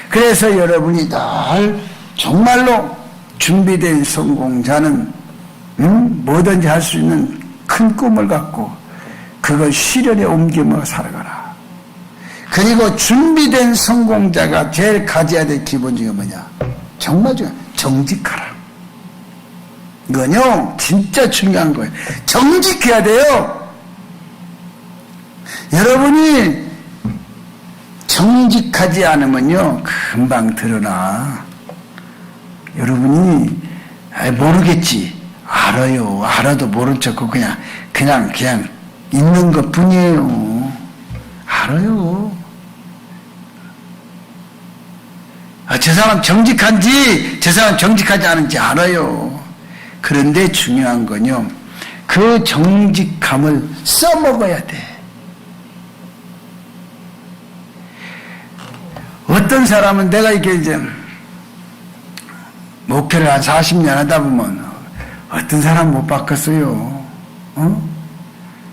그래서 여러분이 늘 정말로 준비된 성공자는 뭐든지 할 수 있는 큰 꿈을 갖고 그걸 실현에 옮기며 살아가라. 그리고 준비된 성공자가 제일 가져야 될 기본적인 뭐냐? 정말 정직하라. 이건요 진짜 중요한 거예요. 정직해야 돼요. 여러분이 정직하지 않으면요 금방 드러나. 여러분이 모르겠지. 알아요. 알아도 모른 척하고 그냥 있는 것 뿐이에요. 알아요. 저 사람 정직한지 저 사람 정직하지 않은지 알아요. 그런데 중요한 건요, 그 정직함을 써먹어야 돼. 어떤 사람은 내가 이렇게 이제 목회를 한 40년 하다 보면 어떤 사람 못 바꿨어요.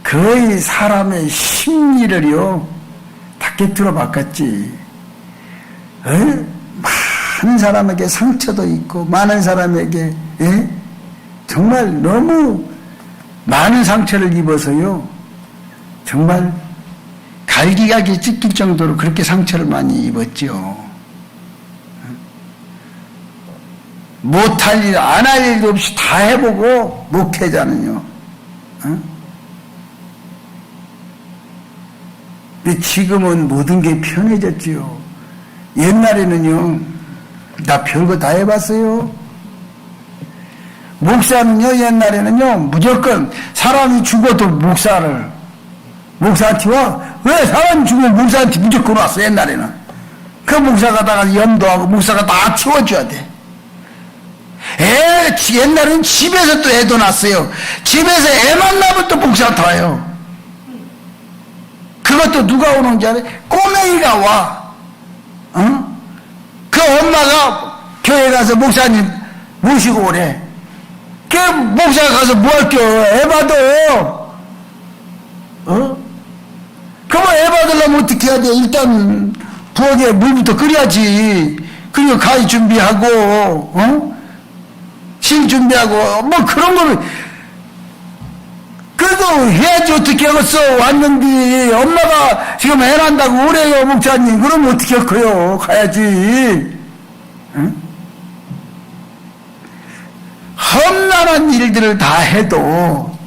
거의 사람의 심리를요 다 깨트려 바꿨지. 많은 사람에게 상처도 있고 많은 사람에게 정말 너무 많은 상처를 입어서요 정말 갈기갈기 찢길 정도로 그렇게 상처를 많이 입었죠. 못할 일, 안 할 일도 없이 다 해보고 목회자는요 근데 지금은 모든 게 편해졌지요. 옛날에는요, 나 별거 다 해봤어요. 목사는요, 옛날에는요, 무조건 사람이 죽어도 목사한테 와. 왜 사람이 죽으면 목사한테 무조건 왔어, 옛날에는. 그 목사가 다가 염도하고 목사가 다 치워줘야 돼. 옛날에는 집에서 또 애도 낳았어요. 집에서 애만 낳으면 또 목사한테 와요. 그것도 누가 오는지 알아요? 꼬맹이가 와. 어? 그 엄마가 교회 가서 목사님 모시고 오래. 그 목사가 가서 뭐 할게요? 애 받아. 어? 그러면 애 받으려면 어떻게 해야 돼? 일단 부엌에 물부터 끓여야지. 그리고 가위 준비하고, 어? 실 준비하고, 뭐 그런 거를, 그래도 해야지 어떻게 하겠어. 왔는데, 엄마가 지금 애 난다고 오래요, 목사님. 그럼 어떻게 할 거요? 가야지. 응? 험난한 일들을 다 해도,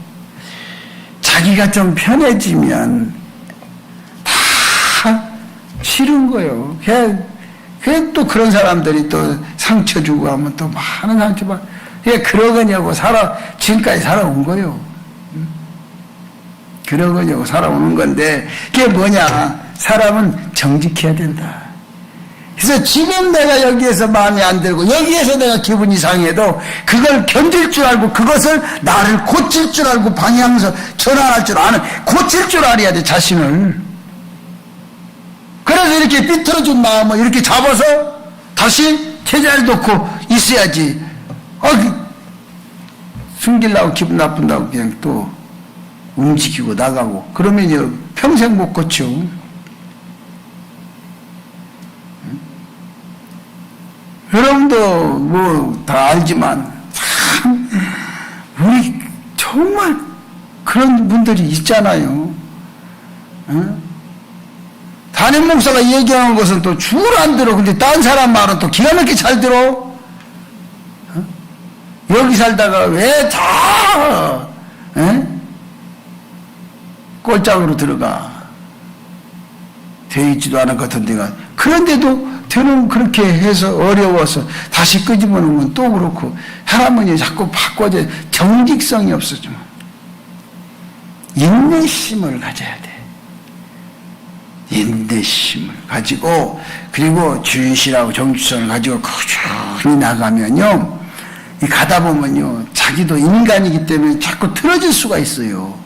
자기가 좀 편해지면, 다 싫은 거예요. 그냥 또 그런 사람들이 또 상처 주고 하면 또 많은 상처 받고, 그러거냐고 지금까지 살아온 거예요. 그러거냐고 살아오는 건데, 그게 뭐냐? 사람은 정직해야 된다. 그래서 지금 내가 여기에서 마음에 안 들고, 여기에서 내가 기분이 상해도, 그걸 견딜 줄 알고, 그것을 나를 고칠 줄 알고, 방향에서 전환할 줄 아는, 고칠 줄 알아야 돼, 자신을. 그래서 이렇게 삐뚤어진 마음을 이렇게 잡아서, 다시 제자리에 놓고 있어야지. 숨기려고 기분 나쁜다고 그냥 또 움직이고 나가고 그러면요 평생 못 고쳐. 여러분도 뭐 다 알지만 참 우리 정말 그런 분들이 있잖아요. 담임 목사가 얘기하는 것은 또 줄 안 들어. 근데 딴 사람 말은 또 기가 막히게 잘 들어. 여기 살다가 왜 다 꼴짝으로 들어가 돼 있지도 않은 것 같은 데가. 그런데도 저는 그렇게 해서 어려워서 다시 끄집어놓으면 또 그렇고 사람은 자꾸 바꿔져. 정직성이 없어져. 인내심을 가져야 돼. 인내심을 가지고 그리고 주의시라고 정직성을 가지고 꾸준히 나가면요 가다 보면요 자기도 인간이기 때문에 자꾸 틀어질 수가 있어요.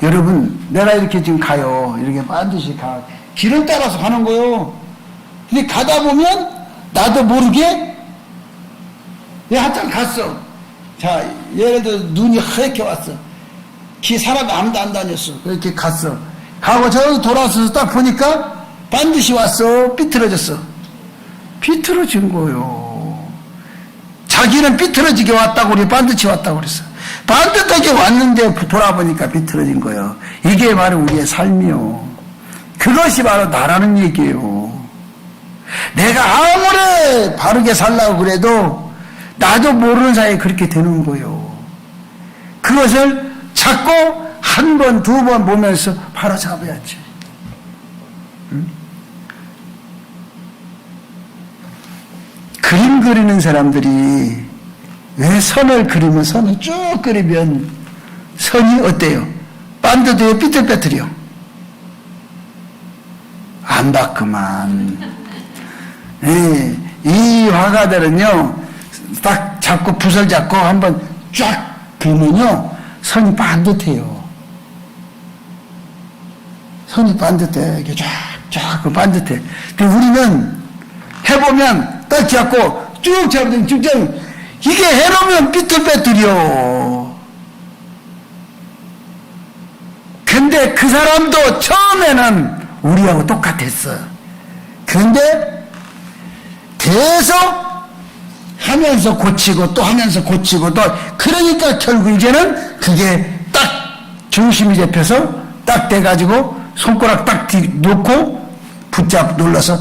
여러분 내가 이렇게 지금 가요. 이렇게 반드시 가. 길을 따라서 가는 거요. 근데 가다 보면 나도 모르게 내가 한참 갔어. 자 예를 들어 눈이 하얗게 왔어. 사람이 아무도 안 다녔어. 그렇게 갔어. 가고 저기 돌아서서 딱 보니까 반드시 왔어. 삐뚤어졌어. 비틀어진 거요. 자기는 비틀어지게 왔다고 그래. 반드시 왔다고 그랬어. 반듯하게 왔는데 돌아보니까 비틀어진 거예요. 이게 바로 우리의 삶이요. 그것이 바로 나라는 얘기예요. 내가 아무리 바르게 살라고 그래도 나도 모르는 사이에 그렇게 되는 거예요. 그것을 자꾸 한 번, 두 번 보면서 바로 잡아야지. 응? 그림 그리는 사람들이 왜 선을 그리면 선을 쭉 그리면 선이 어때요? 반드도 삐뚤빼뚤이요. 안 봤구만. 이 화가들은요 딱 잡고 붓을 잡고 한번 쫙 그리면요 선이 반듯해요. 선이 반듯해. 이게 쫙 반듯해. 근데 우리는 해보면 딱 잡고 쭉 잡으면 진짜 이게 해놓으면 삐뚤빼뚤이요. 근데 그 사람도 처음에는 우리하고 똑같았어. 그런데 계속 하면서 고치고 또 하면서 고치고 또 그러니까 결국 이제는 그게 딱 중심이 잡혀서 딱 돼가지고 손가락 딱 놓고 눌러서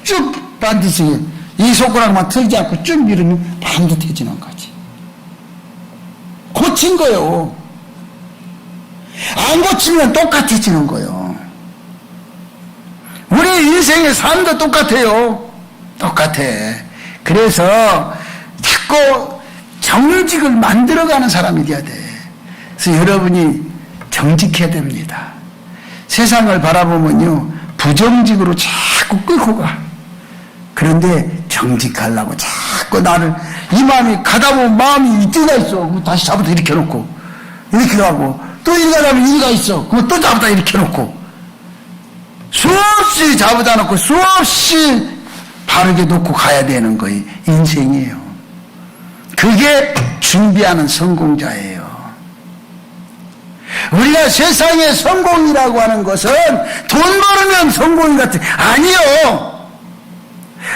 쭉 반드시 이 손가락만 틀지 않고 쭉 밀으면 반듯해지는 거지. 고친 거요. 안 고치면 똑같아지는 거요. 우리 인생의 삶도 똑같아요. 똑같아. 그래서 자꾸 정직을 만들어가는 사람이 돼야 돼. 그래서 여러분이 정직해야 됩니다. 세상을 바라보면요, 부정직으로 자꾸 끌고 가. 그런데 정직하려고 자꾸 나를, 이 마음이 가다 보면 마음이 이때가 있어. 다시 잡아다 이렇게 놓고, 이렇게 하고, 또 이리 가다면 이리가 있어. 그럼 또 잡아다 이렇게 놓고, 수없이 잡아다 놓고, 수없이 바르게 놓고 가야 되는 거예요. 인생이에요. 그게 준비하는 성공자예요. 우리가 세상의 성공이라고 하는 것은 돈 벌으면 성공인 것 같아요. 아니요.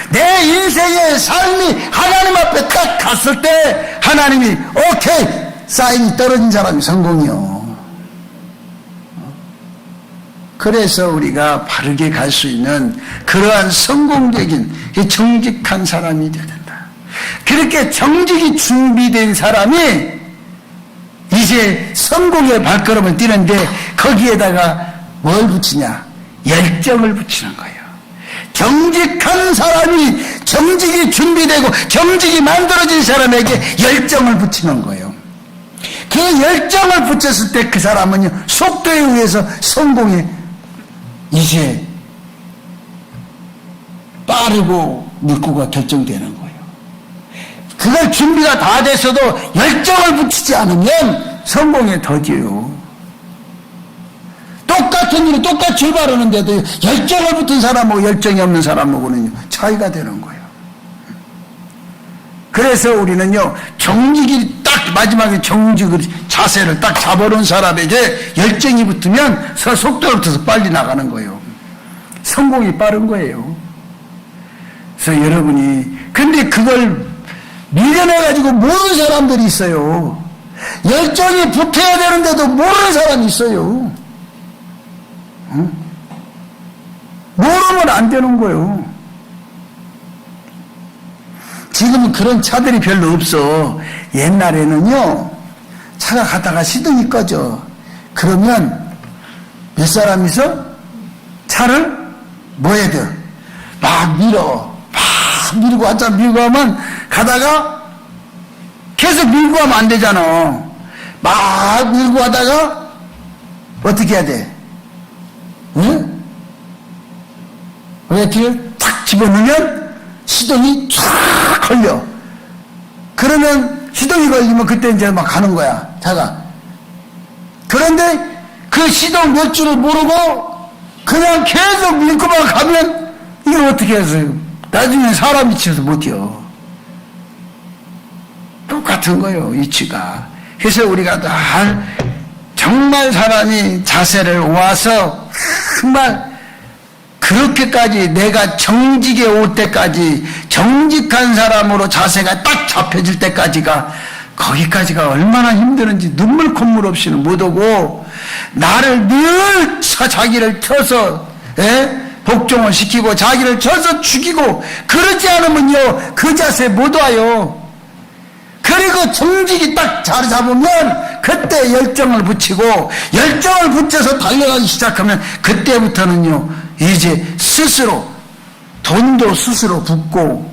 내 인생의 삶이 하나님 앞에 딱 갔을 때 하나님이 오케이 사인이 떨어진 사람이 성공이요. 그래서 우리가 바르게 갈 수 있는 그러한 성공적인 정직한 사람이 되어야 된다. 그렇게 정직이 준비된 사람이 이제 성공의 발걸음을 뛰는데 거기에다가 뭘 붙이냐? 열정을 붙이는 거예요. 정직한 사람이 정직이 준비되고 정직이 만들어진 사람에게 열정을 붙이는 거예요. 그 열정을 붙였을 때 그 사람은요, 속도에 의해서 성공에 이제 빠르고 늦고가 결정되는 거예요. 그걸 준비가 다 됐어도 열정을 붙이지 않으면 성공에 더디요. 똑같은 일을 똑같이 출발하는데도 열정을 붙은 사람하고 열정이 없는 사람하고는 차이가 되는 거예요. 그래서 우리는요, 정직이 딱 마지막에 정직을 자세를 딱 잡아놓은 사람에게 열정이 붙으면 속도가 붙어서 빨리 나가는 거예요. 성공이 빠른 거예요. 그래서 여러분이 근데 그걸 미련해가지고 모르는 사람들이 있어요. 열정이 붙어야 되는데도 모르는 사람이 있어요. 응? 모르면 안 되는 거예요. 지금은 그런 차들이 별로 없어. 옛날에는요, 차가 가다가 시동이 꺼져. 그러면 몇 사람이 있어? 차를 뭐 해야 돼? 막 밀어. 막 밀고 한참 밀고 하면 가다가 계속 밀고 하면 안 되잖아. 막 밀고 하다가 어떻게 해야 돼? 응? 브레이크를 탁 집어넣으면 시동이 쫙 걸려. 그러면 시동이 걸리면 그때 이제 막 가는 거야, 차가. 그런데 그 시동 몇 줄을 모르고 그냥 계속 밀고만 가면 이걸 어떻게 해서 나중에 사람이 치여서 못 뛰어. 똑같은 거예요, 이치가. 그래서 우리가 정말 사람이 자세를 와서 정말 그렇게까지 내가 정직에 올 때까지 정직한 사람으로 자세가 딱 잡혀질 때까지가 거기까지가 얼마나 힘드는지 눈물 콧물 없이는 못 오고 나를 늘 자기를 쳐서 복종을 시키고 자기를 쳐서 죽이고 그러지 않으면요 그 자세 못 와요. 그리고 정직이 딱 자리 잡으면 그때 열정을 붙이고 열정을 붙여서 달려가기 시작하면 그때부터는요 이제 스스로 돈도 스스로 붙고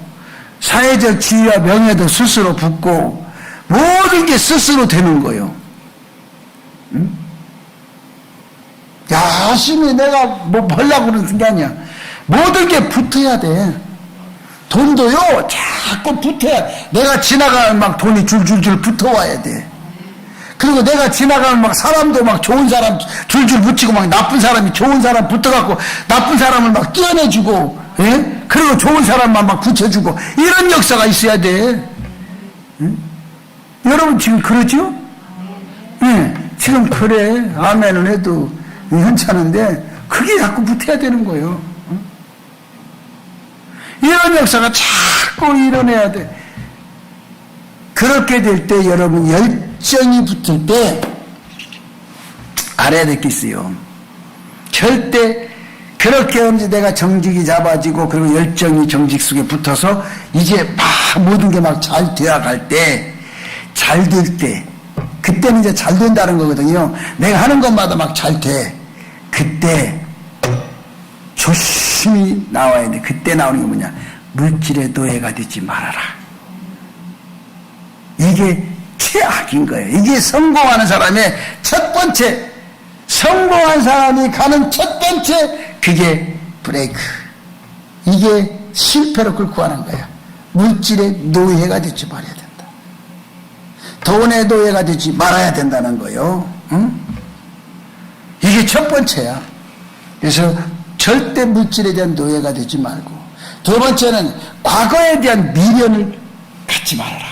사회적 지위와 명예도 스스로 붙고 모든 게 스스로 되는 거예요. 응? 열심히 내가 뭐 벌려고 그러는 게 아니야. 모든 게 붙어야 돼. 돈도요 자꾸 붙어야 내가 지나가면 막 돈이 줄줄줄 붙어와야 돼. 그리고 내가 지나가면 막 사람도 막 좋은 사람 줄줄 붙이고 막 나쁜 사람이 좋은 사람 붙어갖고 나쁜 사람을 막 떼어내주고 그리고 좋은 사람만 막 붙여주고 이런 역사가 있어야 돼. 여러분 지금 그러죠? 지금 그래 아멘은 해도 괜찮은데 그게 자꾸 붙어야 되는 거예요. 이런 역사가 자꾸 일어나야 돼. 그렇게 될 때 여러분 열정이 붙을 때 알아야 될 게 있어요. 절대 그렇게 언제 내가 정직이 잡아지고 그리고 열정이 정직 속에 붙어서 이제 막 모든 게 막 잘 되어갈 때 잘 될 때 그때는 이제 잘 된다는 거거든요. 내가 하는 것마다 막 잘 돼. 그때 조심히 나와야 돼. 그때 나오는 게 뭐냐? 물질의 노예가 되지 말아라. 이게 최악인 거예요. 이게 성공하는 사람의 첫 번째, 성공한 사람이 가는 첫 번째, 그게 브레이크. 이게 실패로 끌고 가는 거야. 물질의 노예가 되지 말아야 된다. 돈의 노예가 되지 말아야 된다는 거예요. 응? 이게 첫 번째야. 그래서 절대 물질에 대한 노예가 되지 말고, 두 번째는 과거에 대한 미련을 갖지 말아라.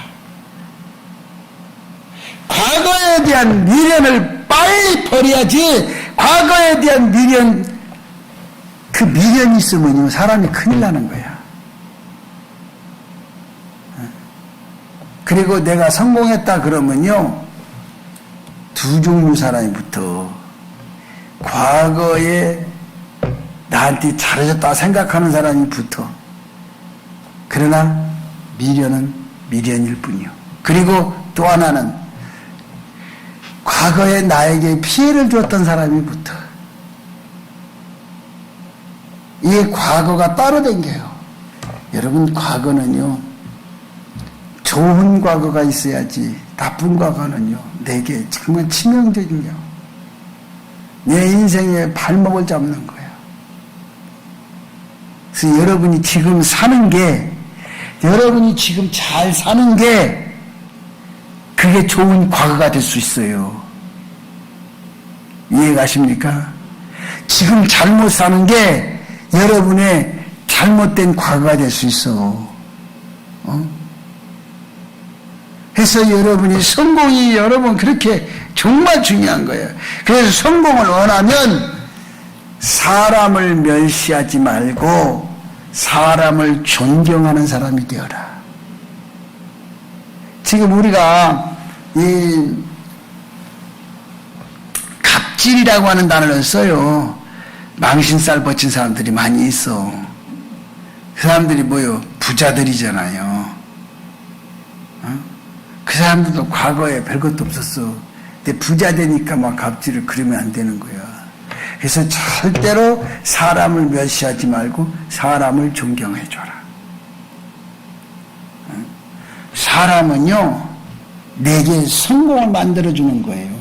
과거에 대한 미련을 빨리 버려야지. 과거에 대한 미련, 그 미련이 있으면 사람이 큰일 나는 거야. 그리고 내가 성공했다 그러면요, 두 종류 사람이 붙어. 과거에 나한테 잘해줬다 생각하는 사람이 붙어. 그러나 미련은 미련일 뿐이요. 그리고 또 하나는 과거에 나에게 피해를 줬던 사람이 붙어. 이 과거가 따로 댕겨요. 여러분, 과거는요, 좋은 과거가 있어야지 나쁜 과거는요, 내게 정말 치명적이요, 내 인생의 발목을 잡는 거예요. 그래서 여러분이 지금 사는 게, 여러분이 지금 잘 사는 게, 그게 좋은 과거가 될 수 있어요. 이해가십니까? 지금 잘못 사는 게 여러분의 잘못된 과거가 될 수 있어. 그래서 여러분이 성공이 여러분 그렇게 정말 중요한 거예요. 그래서 성공을 원하면 사람을 멸시하지 말고 사람을 존경하는 사람이 되어라. 지금 우리가 이 갑질이라고 하는 단어를 써요. 망신살 벗친 사람들이 많이 있어. 그 사람들이 뭐요? 부자들이잖아요. 그 사람들도 과거에 별것도 없었어. 근데 부자 되니까 막 갑질을 그러면 안 되는 거야. 그래서 절대로 사람을 멸시하지 말고 사람을 존경해줘라. 사람은요, 내게 성공을 만들어주는 거예요.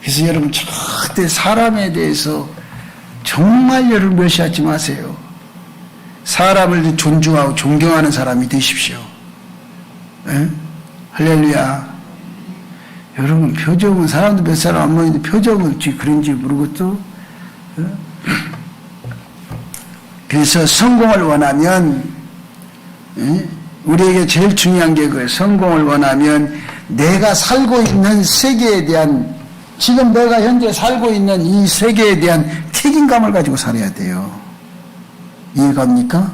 그래서 여러분 절대 사람에 대해서 정말 여러분 멸시하지 마세요. 사람을 존중하고 존경하는 사람이 되십시오. 에? 할렐루야. 여러분, 표정은, 사람도 몇 사람 안 모이는데 표정은 그런지 모르겠죠? 그래서 성공을 원하면, 우리에게 제일 중요한 게 그거예요. 성공을 원하면 내가 살고 있는 세계에 대한, 지금 내가 현재 살고 있는 이 세계에 대한 책임감을 가지고 살아야 돼요. 이해갑니까?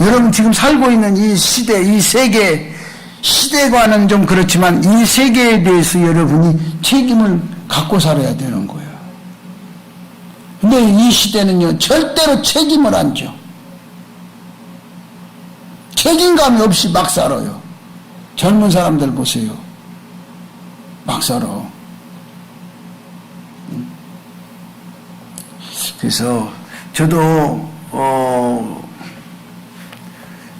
여러분, 지금 살고 있는 이 시대, 이 세계, 시대관은 좀 그렇지만 이 세계에 대해서 여러분이 책임을 갖고 살아야 되는 거예요. 근데 이 시대는요, 절대로 책임을 안 져. 책임감이 없이 막 살아요. 젊은 사람들 보세요. 막 살아. 그래서 저도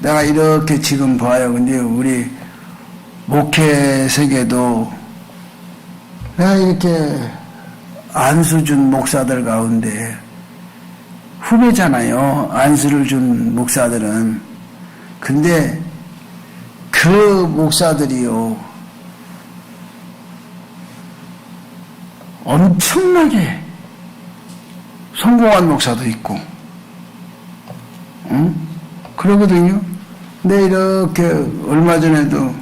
내가 이렇게 지금 봐요. 근데 우리 목회 세계도 내가 이렇게 안수 준 목사들 가운데 후배잖아요. 안수를 준 목사들은. 근데 그 목사들이요, 엄청나게 성공한 목사도 있고, 응? 그러거든요. 근데 이렇게 얼마 전에도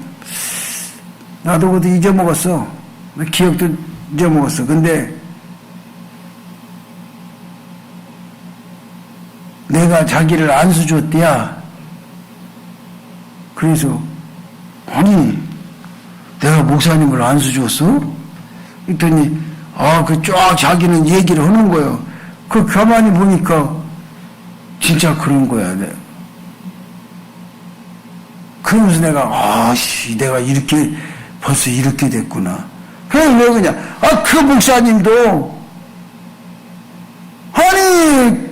나도 그것도 잊어먹었어. 기억도 잊어먹었어. 근데 내가 자기를 안수 줬대야. 그래서 아니, 내가 목사님을 안수 줬어? 그랬더니 그 쫙 자기는 얘기를 하는 거예요. 그 가만히 보니까 진짜 그런 거야. 그러면서 내가 내가 이렇게 벌써 이렇게 됐구나. 그래, 왜 그냥 그 목사님도 아니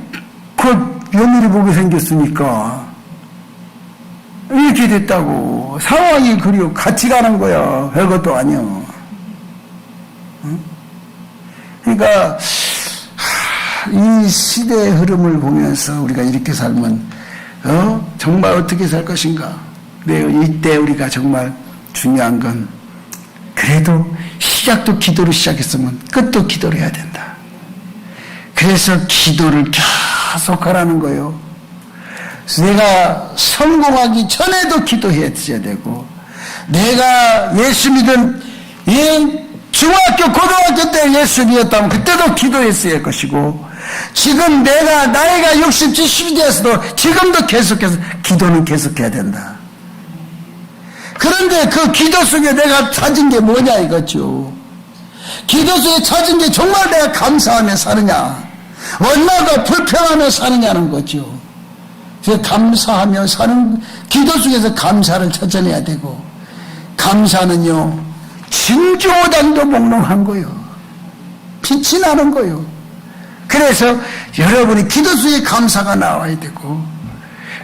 며느리 보게 생겼으니까 이렇게 됐다고. 상황이 그리고 같이 가는 거야. 별것도 아니야. 그러니까 이 시대의 흐름을 보면서 우리가 이렇게 살면 정말 어떻게 살 것인가. 이때 우리가 정말 중요한 건 그래도 시작도 기도로 시작했으면 끝도 기도를 해야 된다. 그래서 기도를 계속 하라는 거예요. 내가 성공하기 전에도 기도했어야 되고, 내가 예수 믿은 중학교 고등학교 때 예수 믿었다면 그때도 기도했어야 할 것이고, 지금 내가 나이가 60, 70이 되어서도 지금도 계속해서 기도는 계속해야 된다. 그런데 그 기도 속에 내가 찾은 게 뭐냐 이거죠. 기도 속에 찾은 게 정말 내가 감사하며 사느냐, 원나가 불평하며 사느냐는 거죠. 그래서 감사하며 사는, 기도 속에서 감사를 찾아내야 되고, 감사는요 진주오단도 몽롱한 거요. 빛이 나는 거요. 그래서 여러분이 기도 속에 감사가 나와야 되고,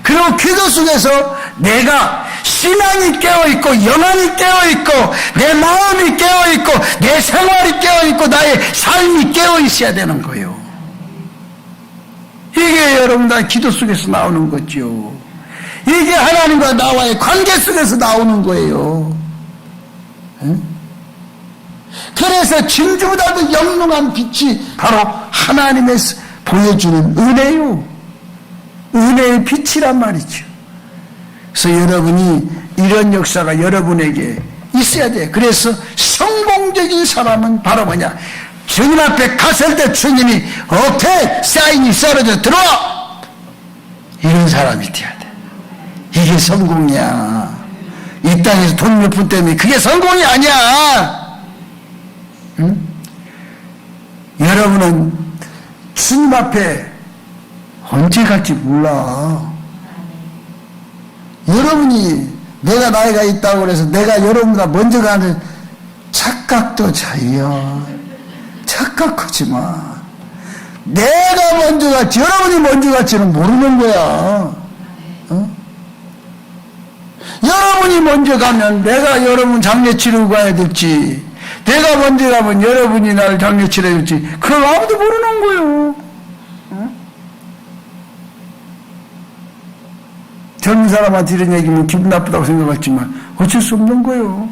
그리고 기도 속에서 내가 신앙이 깨어있고 영혼이 깨어있고 내 마음이 깨어있고 내 생활이 깨어있고 나의 삶이 깨어있어야 되는 거예요. 이게 여러분 다 기도 속에서 나오는 거죠. 이게 하나님과 나와의 관계 속에서 나오는 거예요. 응? 그래서 진주보다도 영롱한 빛이 바로 하나님에서 보여주는 은혜요. 은혜의 빛이란 말이죠. 그래서 여러분이 이런 역사가 여러분에게 있어야 돼. 그래서 성공적인 사람은 바로 뭐냐? 주님 앞에 갔을 때 주님이 오케이 사인이 썰어져 들어와, 이런 사람이 돼야 돼. 이게 성공이야. 이 땅에서 돈 몇 푼 때문에 그게 성공이 아니야. 응? 여러분은 주님 앞에 언제 갈지 몰라. 여러분이 내가 나이가 있다고 그래서 내가 여러분보다 먼저 가는 착각도 자유야. 착각하지 마. 내가 먼저 갈지 여러분이 먼저 갈지는 모르는 거야. 여러분이 먼저 가면 내가 여러분 장례 치르고 가야 될지, 내가 먼저 가면 여러분이 나를 장례 치러야 될지 그걸 아무도 모르는 거예요. 젊은 사람한테 이런 얘기면 기분 나쁘다고 생각했지만 어쩔 수 없는 거예요.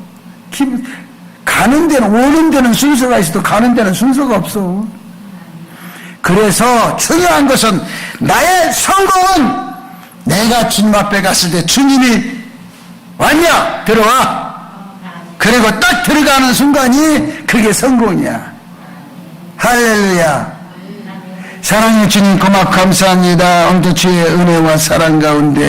가는 데는, 오는 데는 순서가 있어도 가는 데는 순서가 없어. 그래서 중요한 것은 나의 성공은 내가 주님 앞에 갔을 때 주님이 왔냐? 들어와. 그리고 딱 들어가는 순간이 그게 성공이야. 할렐루야. 사랑의 주님 고맙고 감사합니다. 오늘도 주의 은혜와 사랑 가운데